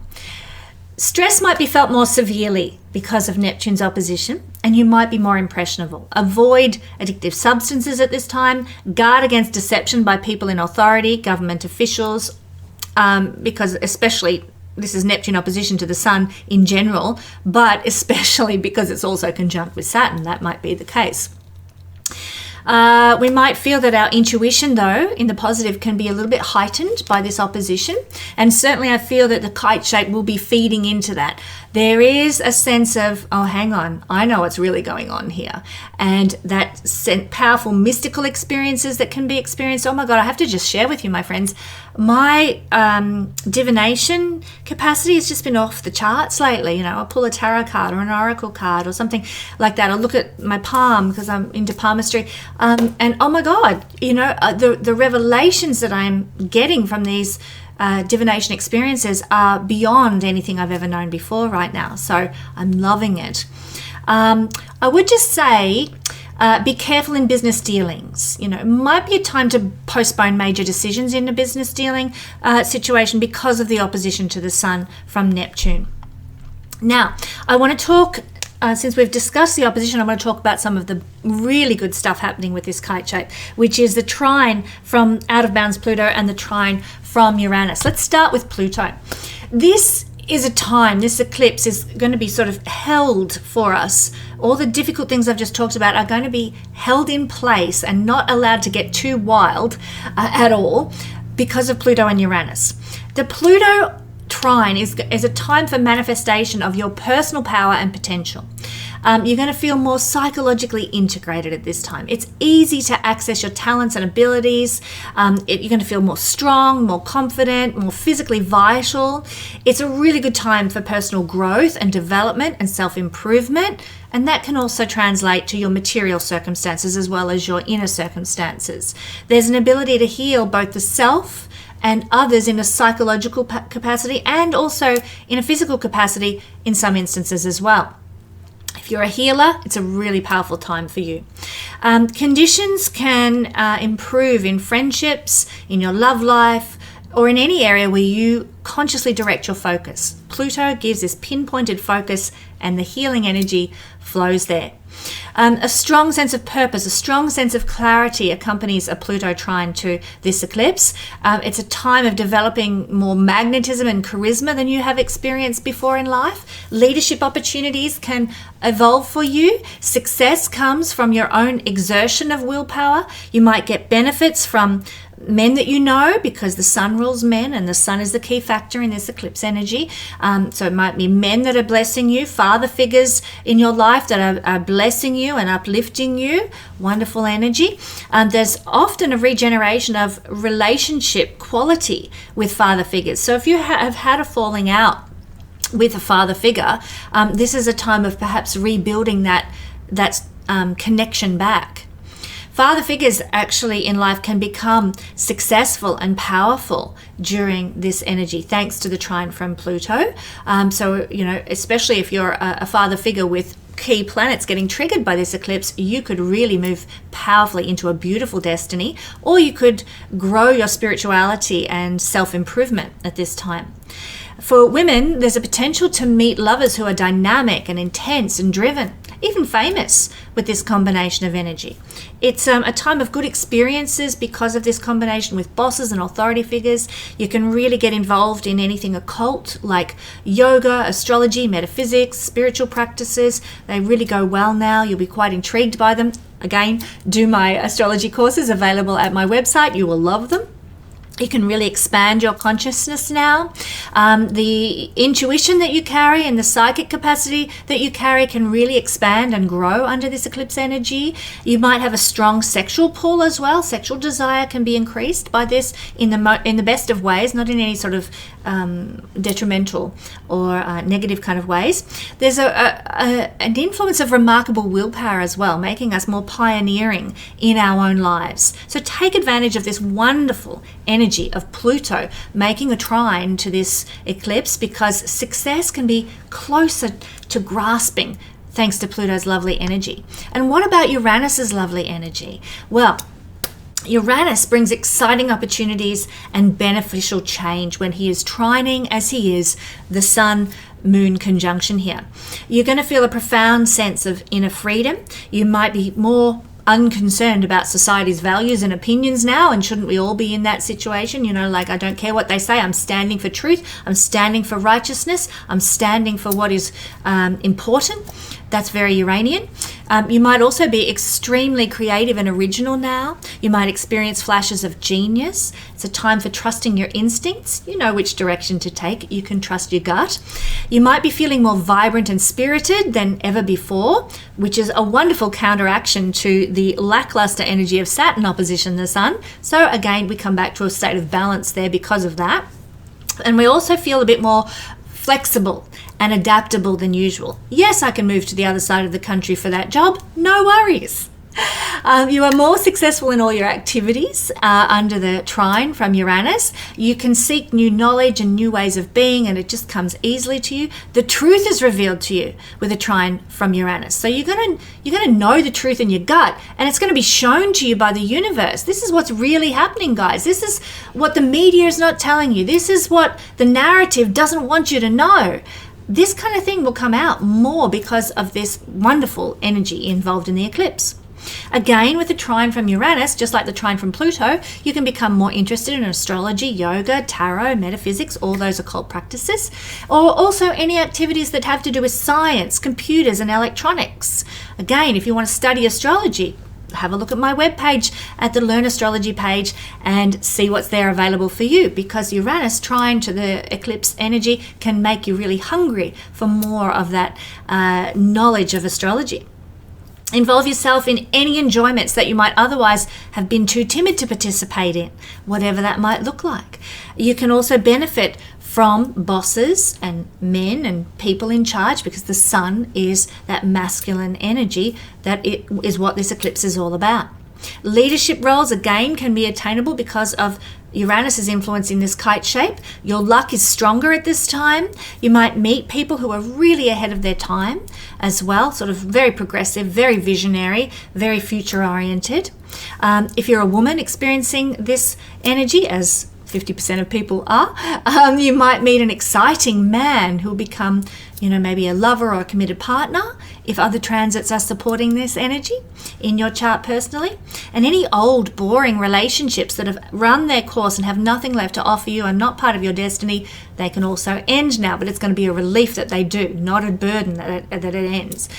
Stress might be felt more severely because of Neptune's opposition, and you might be more impressionable. Avoid addictive substances at this time. Guard against deception by people in authority, government officials, because especially this is Neptune opposition to the Sun in general, but especially because it's also conjunct with Saturn, that might be the case. We might feel that our intuition, though, in the positive, can be a little bit heightened by this opposition. And certainly I feel that the kite shape will be feeding into that. There is a sense of, oh, hang on, I know what's really going on here. And that powerful mystical experiences that can be experienced. Oh my God, I have to just share with you, my friends, my divination capacity has just been off the charts lately. I'll pull a tarot card or an oracle card or something like that. I'll look at my palm because I'm into palmistry. And oh my God, the revelations that I'm getting from these divination experiences are beyond anything I've ever known before right now. So I'm loving it. I would just say, be careful in business dealings. It might be a time to postpone major decisions in a business dealing situation because of the opposition to the Sun from Neptune. Now, I want to talk, since we've discussed the opposition, I want to talk about some of the really good stuff happening with this kite shape, which is the trine from out of bounds Pluto and the trine from Uranus. Let's start with Pluto. This is a time, this eclipse is going to be sort of held for us. All the difficult things I've just talked about are going to be held in place and not allowed to get too wild at all because of Pluto and Uranus. The Pluto trine is a time for manifestation of your personal power and potential. You're going to feel more psychologically integrated at this time. It's easy to access your talents and abilities. You're going to feel more strong, more confident, more physically vital. It's a really good time for personal growth and development and self-improvement. And that can also translate to your material circumstances as well as your inner circumstances. There's an ability to heal both the self and others in a psychological capacity and also in a physical capacity in some instances as well. If you're a healer, it's a really powerful time for you. Conditions can improve in friendships, in your love life, or in any area where you consciously direct your focus. Pluto gives this pinpointed focus, and the healing energy flows there. A strong sense of purpose, a strong sense of clarity accompanies a Pluto trine to this eclipse. It's a time of developing more magnetism and charisma than you have experienced before in life. Leadership opportunities can evolve for you. Success comes from your own exertion of willpower. You might get benefits from men that you know, because the sun rules men, and the sun is the key factor in this eclipse energy. So it might be men that are blessing you, father figures in your life that are blessing you and uplifting you. Wonderful energy. There's often a regeneration of relationship quality with father figures. So if you have had a falling out with a father figure, this is a time of perhaps rebuilding that connection back. Father figures actually in life can become successful and powerful during this energy, thanks to the trine from Pluto. So, especially if you're a father figure with key planets getting triggered by this eclipse, you could really move powerfully into a beautiful destiny, or you could grow your spirituality and self-improvement at this time. For women, there's a potential to meet lovers who are dynamic and intense and driven, even famous, with this combination of energy. It's a time of good experiences because of this combination with bosses and authority figures. You can really get involved in anything occult like yoga, astrology, metaphysics, spiritual practices. They really go well now. You'll be quite intrigued by them. Again, do my astrology courses available at my website. You will love them. You can really expand your consciousness now. The intuition that you carry and the psychic capacity that you carry can really expand and grow under this eclipse energy. You might have a strong sexual pull as well. Sexual desire can be increased by this in the best of ways, not in any sort of detrimental or negative kind of ways. There's an influence of remarkable willpower as well, making us more pioneering in our own lives. So take advantage of this wonderful energy of Pluto making a trine to this eclipse, because success can be closer to grasping thanks to Pluto's lovely energy. And what about Uranus's lovely energy? Well, Uranus brings exciting opportunities and beneficial change when he is trining, as he is, the Sun-Moon conjunction here. You're going to feel a profound sense of inner freedom. You might be more unconcerned about society's values and opinions now, and shouldn't we all be in that situation? Like, I don't care what they say, I'm standing for truth, I'm standing for righteousness, I'm standing for what is important. That's very Uranian. You might also be extremely creative and original now. You might experience flashes of genius. It's a time for trusting your instincts. You know which direction to take. You can trust your gut. You might be feeling more vibrant and spirited than ever before, which is a wonderful counteraction to the lackluster energy of Saturn opposition the Sun. So again, we come back to a state of balance there because of that. And we also feel a bit more flexible and adaptable than usual. Yes, I can move to the other side of the country for that job. No worries. You are more successful in all your activities under the trine from Uranus. You can seek new knowledge and new ways of being, and it just comes easily to you. The truth is revealed to you with a trine from Uranus. So you're gonna know the truth in your gut, and it's going to be shown to you by the universe. This is what's really happening, guys. This is what the media is not telling you. This is what the narrative doesn't want you to know. This kind of thing will come out more because of this wonderful energy involved in the eclipse. Again, with the trine from Uranus, just like the trine from Pluto, you can become more interested in astrology, yoga, tarot, metaphysics, all those occult practices, or also any activities that have to do with science, computers, and electronics. Again, if you want to study astrology, have a look at my webpage at the Learn Astrology page and see what's there available for you, because Uranus trine to the eclipse energy can make you really hungry for more of that knowledge of astrology. Involve yourself in any enjoyments that you might otherwise have been too timid to participate in, whatever that might look like. You can also benefit from bosses and men and people in charge, because the sun is that masculine energy that it is what this eclipse is all about. Leadership roles, again, can be attainable because of Uranus's influence in this kite shape. Your luck is stronger at this time. You might meet people who are really ahead of their time as well, sort of very progressive, very visionary, very future oriented. If you're a woman experiencing this energy, as 50% of people are. You might meet an exciting man who will become, maybe a lover or a committed partner if other transits are supporting this energy in your chart personally. And any old, boring relationships that have run their course and have nothing left to offer you and not part of your destiny, they can also end now, but it's going to be a relief that they do, not a burden that it ends.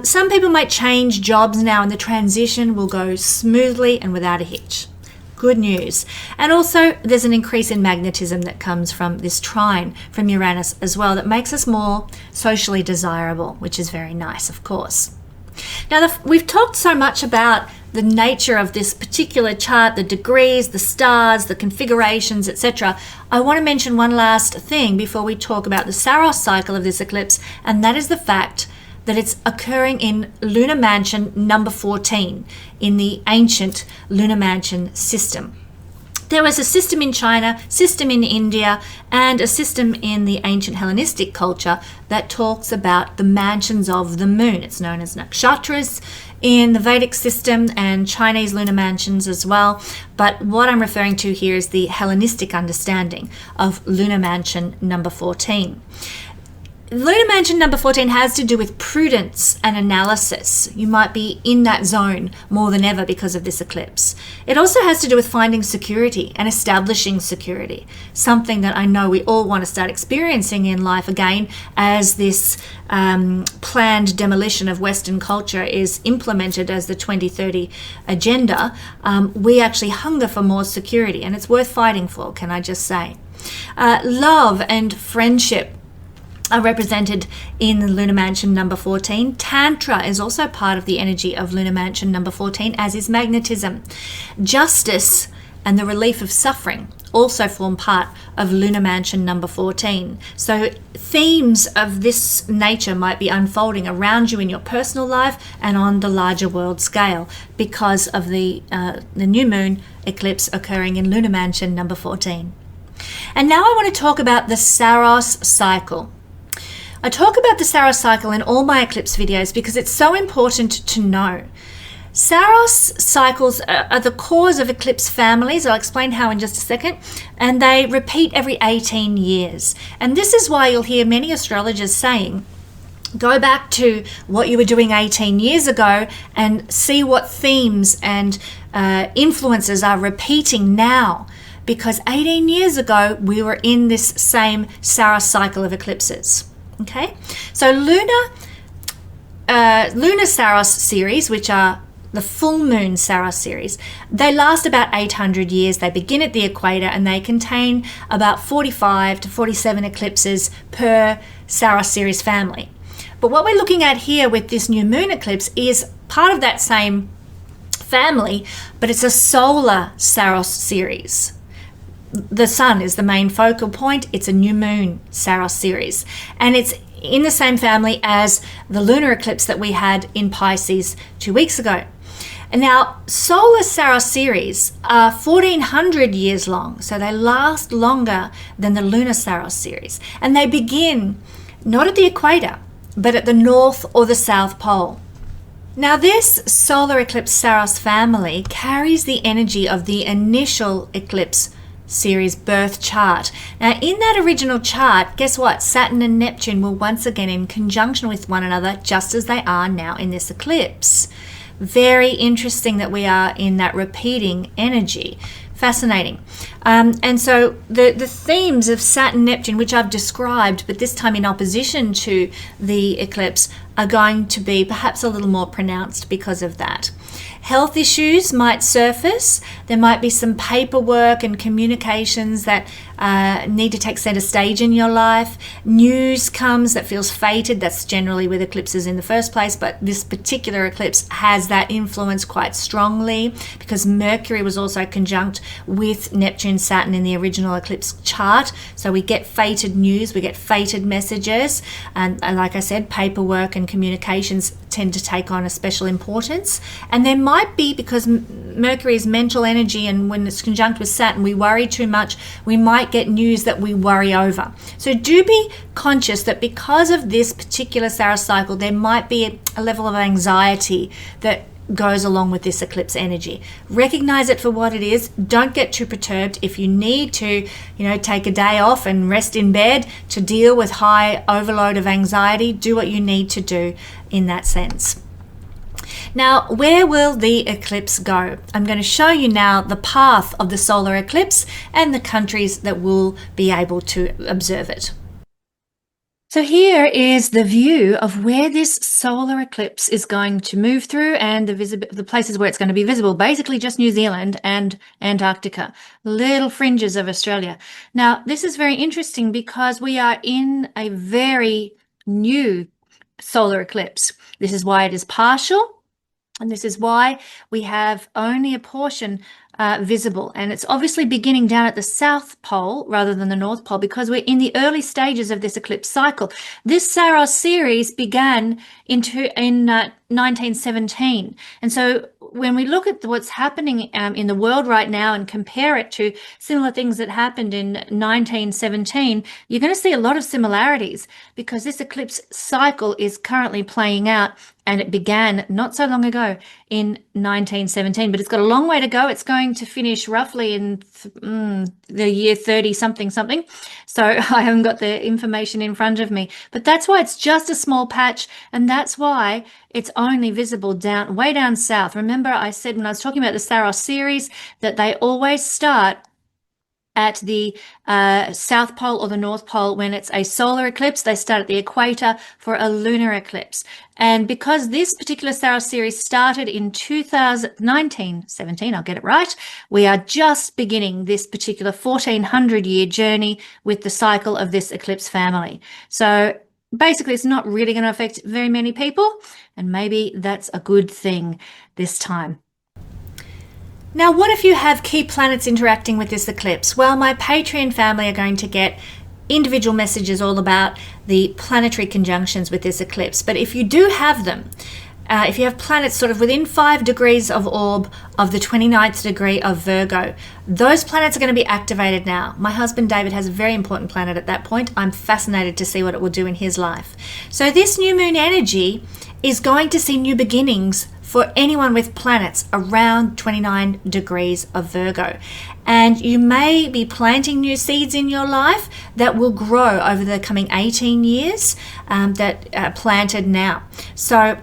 Some people might change jobs now and the transition will go smoothly and without a hitch. Good news. And also there's an increase in magnetism that comes from this trine from Uranus as well that makes us more socially desirable, which is very nice, of course. Now, we've talked so much about the nature of this particular chart, the degrees, the stars, the configurations, etc. I want to mention one last thing before we talk about the Saros cycle of this eclipse, and that is the fact that it's occurring in lunar mansion number 14 in the ancient lunar mansion system. There was a system in China, system in India, and a system in the ancient Hellenistic culture that talks about the mansions of the moon. It's known as nakshatras in the Vedic system and Chinese lunar mansions as well. But what I'm referring to here is the Hellenistic understanding of lunar mansion number 14. Lunar mansion number 14 has to do with prudence and analysis. You might be in that zone more than ever because of this eclipse. It also has to do with finding security and establishing security, something that I know we all want to start experiencing in life again as this planned demolition of Western culture is implemented as the 2030 agenda. We actually hunger for more security, and it's worth fighting for, can I just say. Love and friendship are represented in the lunar mansion number 14. Tantra is also part of the energy of lunar mansion number 14, as is magnetism. Justice and the relief of suffering also form part of lunar mansion number 14. So themes of this nature might be unfolding around you in your personal life and on the larger world scale because of the new moon eclipse occurring in lunar mansion number 14. And now I want to talk about the Saros cycle. I talk about the Saros cycle in all my eclipse videos because it's so important to know. Saros cycles are the cause of eclipse families. I'll explain how in just a second. And they repeat every 18 years. And this is why you'll hear many astrologers saying, go back to what you were doing 18 years ago and see what themes and influences are repeating now. Because 18 years ago, we were in this same Saros cycle of eclipses. Okay, so lunar Saros series, which are the full moon Saros series, they last about 800 years. They begin at the equator and they contain about 45 to 47 eclipses per Saros series family. But what we're looking at here with this new moon eclipse is part of that same family, but it's a solar Saros series. The sun is the main focal point. It's a new moon Saros series, and it's in the same family as the lunar eclipse that we had in Pisces 2 weeks ago. And now solar Saros series are 1400 years long, so they last longer than the lunar Saros series, and they begin not at the equator but at the north or the south pole. Now this solar eclipse Saros family carries the energy of the initial eclipse series birth chart. Now in that original chart, guess what? Saturn and Neptune were once again in conjunction with one another, just as they are now in this eclipse. Very interesting that we are in that repeating energy. Fascinating. And so the themes of Saturn, Neptune, which I've described, but this time in opposition to the eclipse, are going to be perhaps a little more pronounced because of that. Health issues might surface. There might be some paperwork and communications that need to take center stage in your life. News comes that feels fated. That's generally with eclipses in the first place, but this particular eclipse has that influence quite strongly because Mercury was also conjunct with Neptune, Saturn in the original eclipse chart. So we get fated news, we get fated messages, and like I said, paperwork and communications tend to take on a special importance. And there might be, because Mercury is mental energy, and when it's conjunct with Saturn, we worry too much, we might get news that we worry over. So do be conscious that because of this particular Saros cycle, there might be a level of anxiety that goes along with this eclipse energy. Recognize it for what it is. Don't get too perturbed. If you need to, take a day off and rest in bed to deal with high overload of anxiety, do what you need to do in that sense. Now, where will the eclipse go? I'm going to show you now the path of the solar eclipse and the countries that will be able to observe it. So here is the view of where this solar eclipse is going to move through and the places where it's going to be visible, basically just New Zealand and Antarctica, little fringes of Australia. Now, this is very interesting because we are in a very new solar eclipse. This is why it is partial, and this is why we have only a portion visible, and it's obviously beginning down at the South Pole rather than the North Pole because we're in the early stages of this eclipse cycle. This Saros series began in 1917, and so when we look at what's happening in the world right now and compare it to similar things that happened in 1917, you're going to see a lot of similarities because this eclipse cycle is currently playing out, and it began not so long ago in 1917, but it's got a long way to go. It's going to finish roughly in the year 30 something. So I haven't got the information in front of me, but that's why it's just a small patch, and that's why it's only visible way down south. Remember I said when I was talking about the Saros series that they always start at the South Pole or the North Pole. When it's a solar eclipse, they start at the equator for a lunar eclipse. And because this particular Saros series started in 1917, I'll get it right, we are just beginning this particular 1400-year journey with the cycle of this eclipse family. So basically, it's not really going to affect very many people, and maybe that's a good thing this time. Now, what if you have key planets interacting with this eclipse? Well, my Patreon family are going to get individual messages all about the planetary conjunctions with this eclipse. But if you do have them, if you have planets sort of within 5 degrees of orb of the 29th degree of Virgo, those planets are going to be activated now. My husband David has a very important planet at that point. I'm fascinated to see what it will do in his life. So this new moon energy is going to see new beginnings for anyone with planets around 29 degrees of Virgo. And you may be planting new seeds in your life that will grow over the coming 18 years that are planted now. So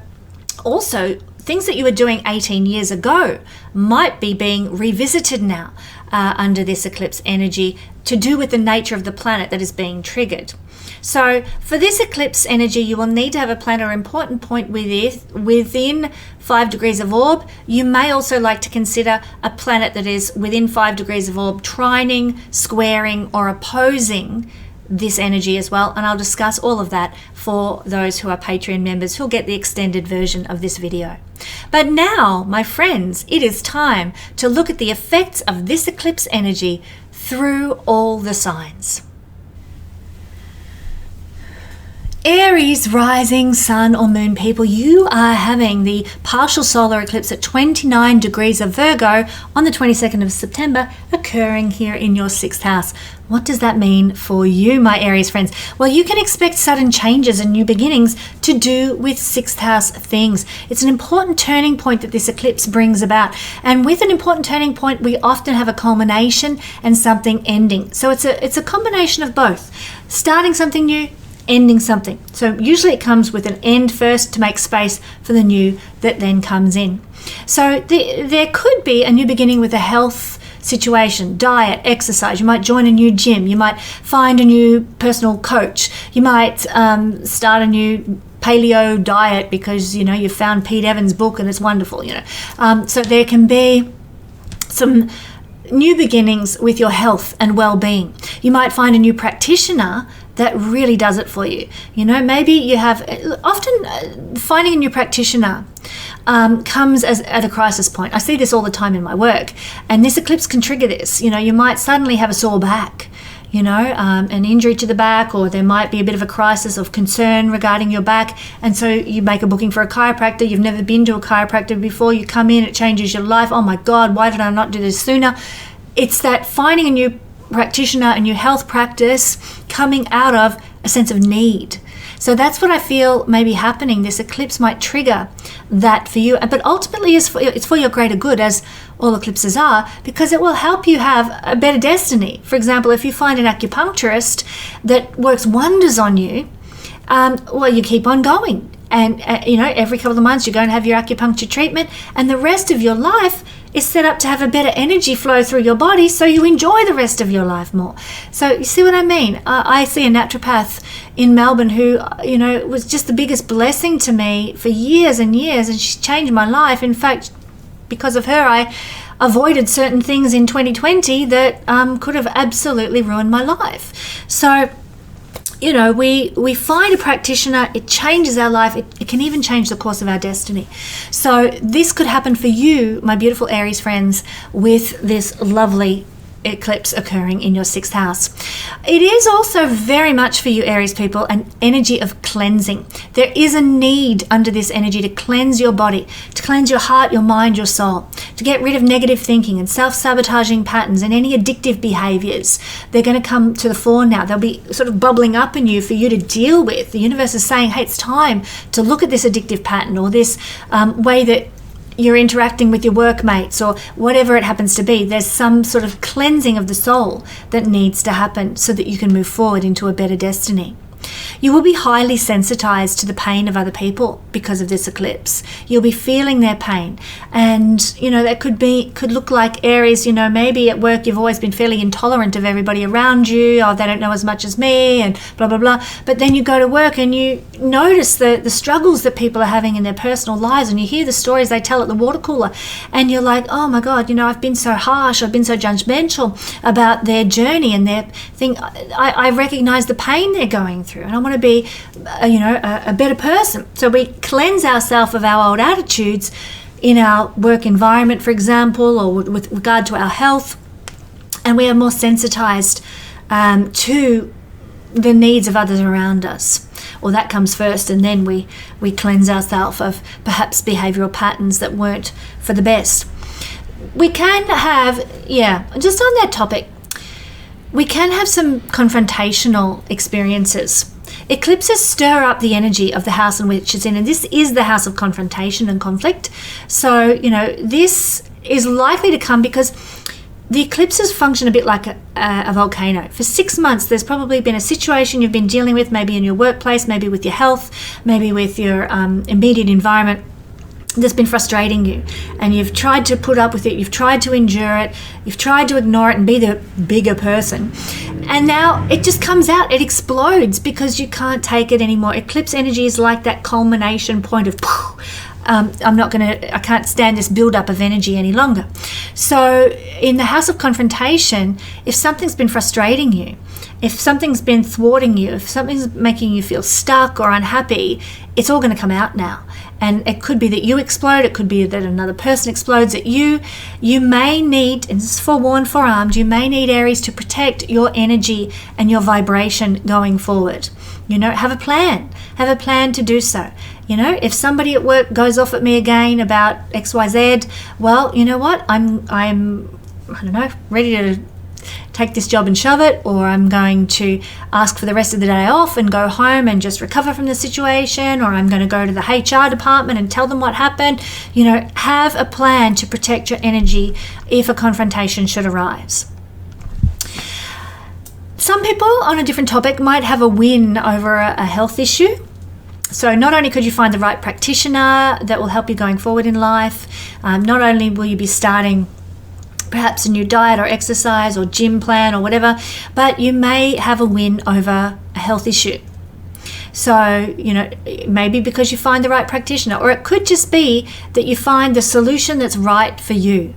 also, things that you were doing 18 years ago might be being revisited now under this eclipse energy to do with the nature of the planet that is being triggered. So for this eclipse energy, you will need to have a planet or important point within 5 degrees of orb. You may also like to consider a planet that is within 5 degrees of orb, trining, squaring, or opposing this energy as well, and I'll discuss all of that for those who are Patreon members who'll get the extended version of this video. But now, my friends, it is time to look at the effects of this eclipse energy through all the signs. Aries rising sun or moon people, you are having the partial solar eclipse at 29 degrees of Virgo on the 22nd of September occurring here in your 6th house. What does that mean for you, my Aries friends? Well, you can expect sudden changes and new beginnings to do with 6th house things. It's an important turning point that this eclipse brings about. And with an important turning point, we often have a culmination and something ending. So it's a combination of both. Starting something new, ending something. So usually it comes with an end first to make space for the new that then comes in. So there could be a new beginning with a health situation, diet, exercise. You might join a new gym. You might find a new personal coach. You might start a new paleo diet because you found Pete Evans' book and it's wonderful. So there can be some new beginnings with your health and well-being. You might find a new practitioner that really does it for you. Maybe you have often finding a new practitioner comes at a crisis point. I see this all the time in my work, and this eclipse can trigger this. You might suddenly have a sore back, an injury to the back, or there might be a bit of a crisis of concern regarding your back, and so you make a booking for a chiropractor. You've never been to a chiropractor before. You come in, it changes your life. Oh my God, why did I not do this sooner? It's that finding a new practitioner, a new health practice coming out of a sense of need. So that's what I feel may be happening. This eclipse might trigger that for you, but ultimately it's for your greater good, as all eclipses are, because it will help you have a better destiny. For example, if you find an acupuncturist that works wonders on you, well, you keep on going. And, every couple of months you're going to have your acupuncture treatment, and the rest of your life is set up to have a better energy flow through your body, so you enjoy the rest of your life more. So you see what I mean? I see a naturopath in Melbourne who, was just the biggest blessing to me for years and years, and she's changed my life. In fact, because of her, I avoided certain things in 2020 that could have absolutely ruined my life. So, we find a practitioner, it changes our life, it can even change the course of our destiny. So this could happen for you, my beautiful Aries friends, with this lovely eclipse occurring in your 6th house. It is also very much for you Aries people an energy of cleansing. There is a need under this energy to cleanse your body, to cleanse your heart, your mind, your soul, to get rid of negative thinking and self-sabotaging patterns and any addictive behaviors. They're going to come to the fore now. They'll be sort of bubbling up in you for you to deal with. The universe is saying, hey, it's time to look at this addictive pattern, or this way that you're interacting with your workmates, or whatever it happens to be. There's some sort of cleansing of the soul that needs to happen so that you can move forward into a better destiny. You will be highly sensitized to the pain of other people because of this eclipse. You'll be feeling their pain. And, that could look like Aries, maybe at work you've always been fairly intolerant of everybody around you. Oh, they don't know as much as me, and blah, blah, blah. But then you go to work and you notice the struggles that people are having in their personal lives, and you hear the stories they tell at the water cooler, and you're like, oh my God, I've been so harsh, I've been so judgmental about their journey and their thing. I recognize the pain they're going through, and I want to be, a better person. So we cleanse ourselves of our old attitudes in our work environment, for example, or with regard to our health, and we are more sensitized to the needs of others around us. Well, that comes first, and then we cleanse ourselves of perhaps behavioral patterns that weren't for the best. We can have, just on that topic, we can have some confrontational experiences. Eclipses stir up the energy of the house in which it's in, and this is the house of confrontation and conflict. So, this is likely to come because the eclipses function a bit like a volcano. For 6 months, there's probably been a situation you've been dealing with, maybe in your workplace, maybe with your health, maybe with your immediate environment, that's been frustrating you, and you've tried to put up with it, you've tried to endure it, you've tried to ignore it and be the bigger person, and now it just comes out, it explodes because you can't take it anymore. Eclipse energy is like that culmination point of I can't stand this build-up of energy any longer. So in the house of confrontation, if something's been frustrating you, if something's been thwarting you, if something's making you feel stuck or unhappy, it's all going to come out now. And it could be that you explode, it could be that another person explodes at you. You may need, and this is forewarned, forearmed, you may need Aries to protect your energy and your vibration going forward. Have a plan. Have a plan to do so. If somebody at work goes off at me again about XYZ, well, you know what? I'm ready to take this job and shove it, or I'm going to ask for the rest of the day off and go home and just recover from the situation, or I'm going to go to the HR department and tell them what happened. Have a plan to protect your energy if a confrontation should arise. Some people, on a different topic, might have a win over a health issue. So not only could you find the right practitioner that will help you going forward in life, not only will you be starting perhaps a new diet or exercise or gym plan or whatever, but you may have a win over a health issue. So, maybe because you find the right practitioner, or it could just be that you find the solution that's right for you.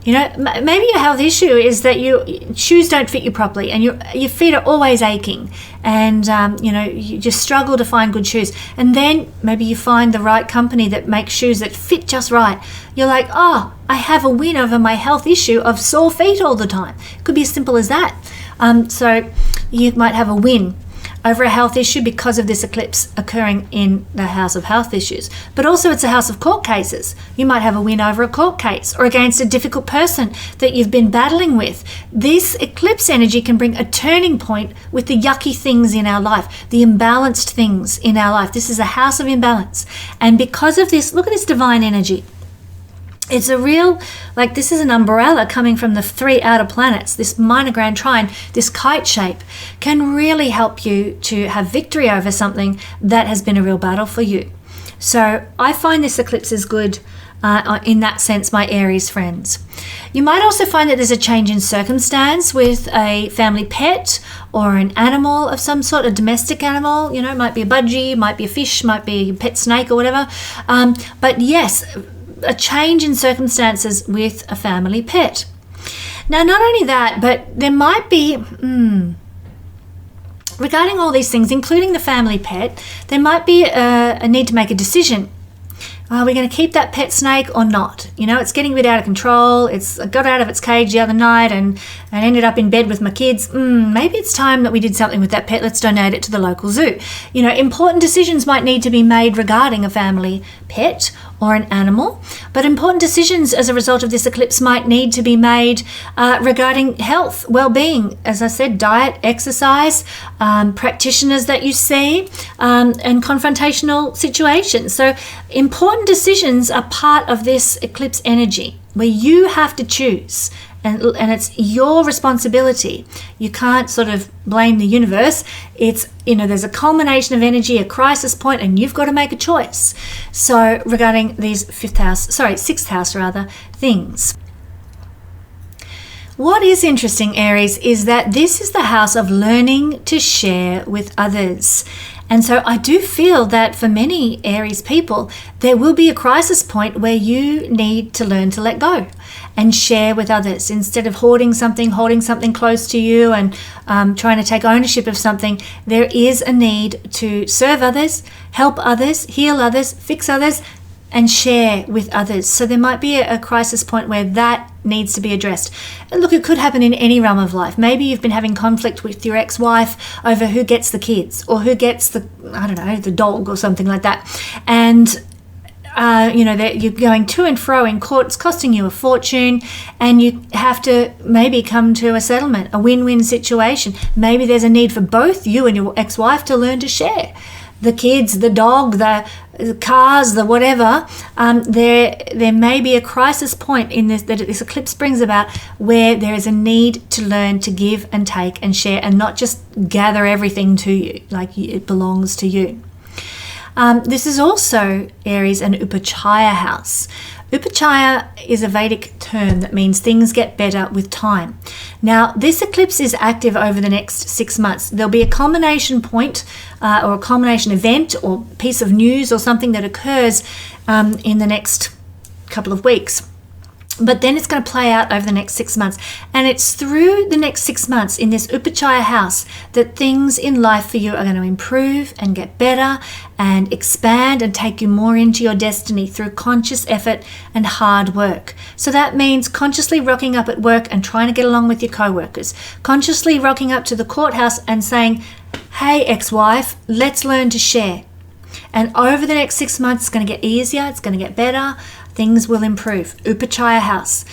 Maybe your health issue is that your shoes don't fit you properly, and your feet are always aching, and you just struggle to find good shoes. And then maybe you find the right company that makes shoes that fit just right. You're like, oh, I have a win over my health issue of sore feet all the time. It could be as simple as that. So you might have a win. over a health issue because of this eclipse occurring in the house of health issues. But also it's a house of court cases. You might have a win over a court case or against a difficult person that you've been battling with. This eclipse energy can bring a turning point with the yucky things in our life, the imbalanced things in our life. This is a house of imbalance. And because of this, look at this divine energy. It's a real, like this is an umbrella coming from the 3 outer planets. This minor grand trine, this kite shape, can really help you to have victory over something that has been a real battle for you. So I find this eclipse is good in that sense, my Aries friends. You might also find that there's a change in circumstance with a family pet or an animal of some sort, a domestic animal. You know, it might be a budgie, might be a fish, might be a pet snake or whatever. But yes, a change in circumstances with a family pet. Now, not only that, but there might be, regarding all these things, including the family pet, there might be a need to make a decision. Are we going to keep that pet snake or not? You know, it's getting a bit out of control. It's got out of its cage the other night and ended up in bed with my kids. Maybe it's time that we did something with that pet. Let's donate it to the local zoo. You know, important decisions might need to be made regarding a family pet or an animal, but important decisions as a result of this eclipse might need to be made regarding health, well-being, as I said, diet, exercise, practitioners that you see, and confrontational situations. So important decisions are part of this eclipse energy where you have to choose. And it's your responsibility. You can't sort of blame the universe. It's, you know, there's a culmination of energy, a crisis point, and you've got to make a choice. So regarding these sixth house things. What is interesting, Aries, is that this is the house of learning to share with others. And so I do feel that for many Aries people, there will be a crisis point where you need to learn to let go and share with others. Instead of holding something close to you and trying to take ownership of something, there is a need to serve others, help others, heal others, fix others, and share with others. So there might be a crisis point where that needs to be addressed. Look, it could happen in any realm of life. Maybe you've been having conflict with your ex-wife over who gets the kids or who gets the dog or something like that. And you're going to and fro in court. It's costing you a fortune, and you have to maybe come to a settlement, a win-win situation. Maybe there's a need for both you and your ex-wife to learn to share. The kids, the dog, the cars, the whatever, there may be a crisis point in this that this eclipse brings about where there is a need to learn to give and take and share and not just gather everything to you like it belongs to you. This is also, Aries, an Upachaya house. Upachaya is a Vedic term that means things get better with time. Now, this eclipse is active over the next 6 months. There'll be a culmination point or a culmination event or piece of news or something that occurs in the next couple of weeks. But then it's going to play out over the next 6 months. And it's through the next 6 months in this Upachaya house that things in life for you are going to improve and get better and expand and take you more into your destiny through conscious effort and hard work. So that means consciously rocking up at work and trying to get along with your co-workers. Consciously rocking up to the courthouse and saying, hey, ex-wife, let's learn to share. And over the next 6 months, it's going to get easier. It's going to get better. Things will improve. Upachaya house.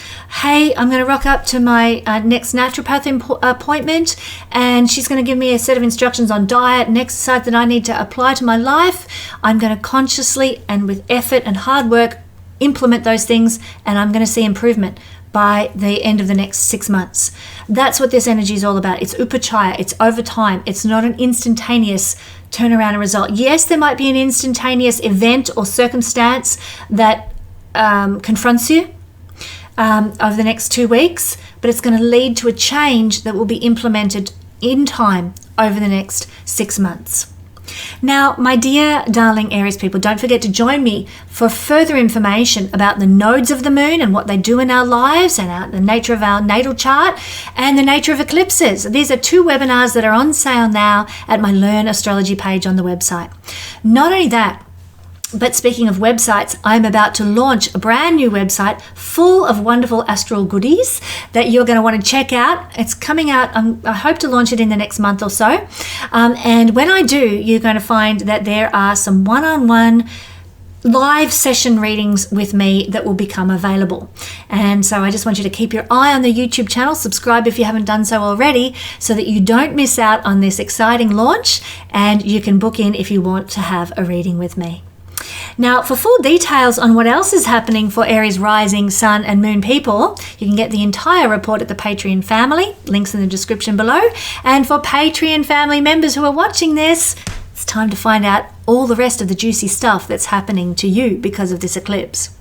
Hey, I'm going to rock up to my next naturopath appointment, and she's going to give me a set of instructions on diet and exercise that I need to apply to my life. I'm going to consciously and with effort and hard work implement those things, and I'm going to see improvement by the end of the next 6 months. That's what this energy is all about. It's Upachaya. It's over time. It's not an instantaneous turnaround and result. Yes, there might be an instantaneous event or circumstance that confronts you over the next 2 weeks, but it's going to lead to a change that will be implemented in time over the next 6 months. Now, my dear darling Aries people, don't forget to join me for further information about the nodes of the moon and what they do in our lives and the nature of our natal chart and the nature of eclipses. These are 2 webinars that are on sale now at my Learn Astrology page on the website. Not only that, But speaking of websites, I'm about to launch a brand new website full of wonderful astral goodies that you're going to want to check out. It's coming out, I hope to launch it in the next month or so. And when I do, you're going to find that there are some one-on-one live session readings with me that will become available. And so I just want you to keep your eye on the YouTube channel, subscribe if you haven't done so already, so that you don't miss out on this exciting launch, and you can book in if you want to have a reading with me. Now, for full details on what else is happening for Aries rising, sun and moon people, you can get the entire report at the Patreon family, links in the description below. And for Patreon family members who are watching this, it's time to find out all the rest of the juicy stuff that's happening to you because of this eclipse.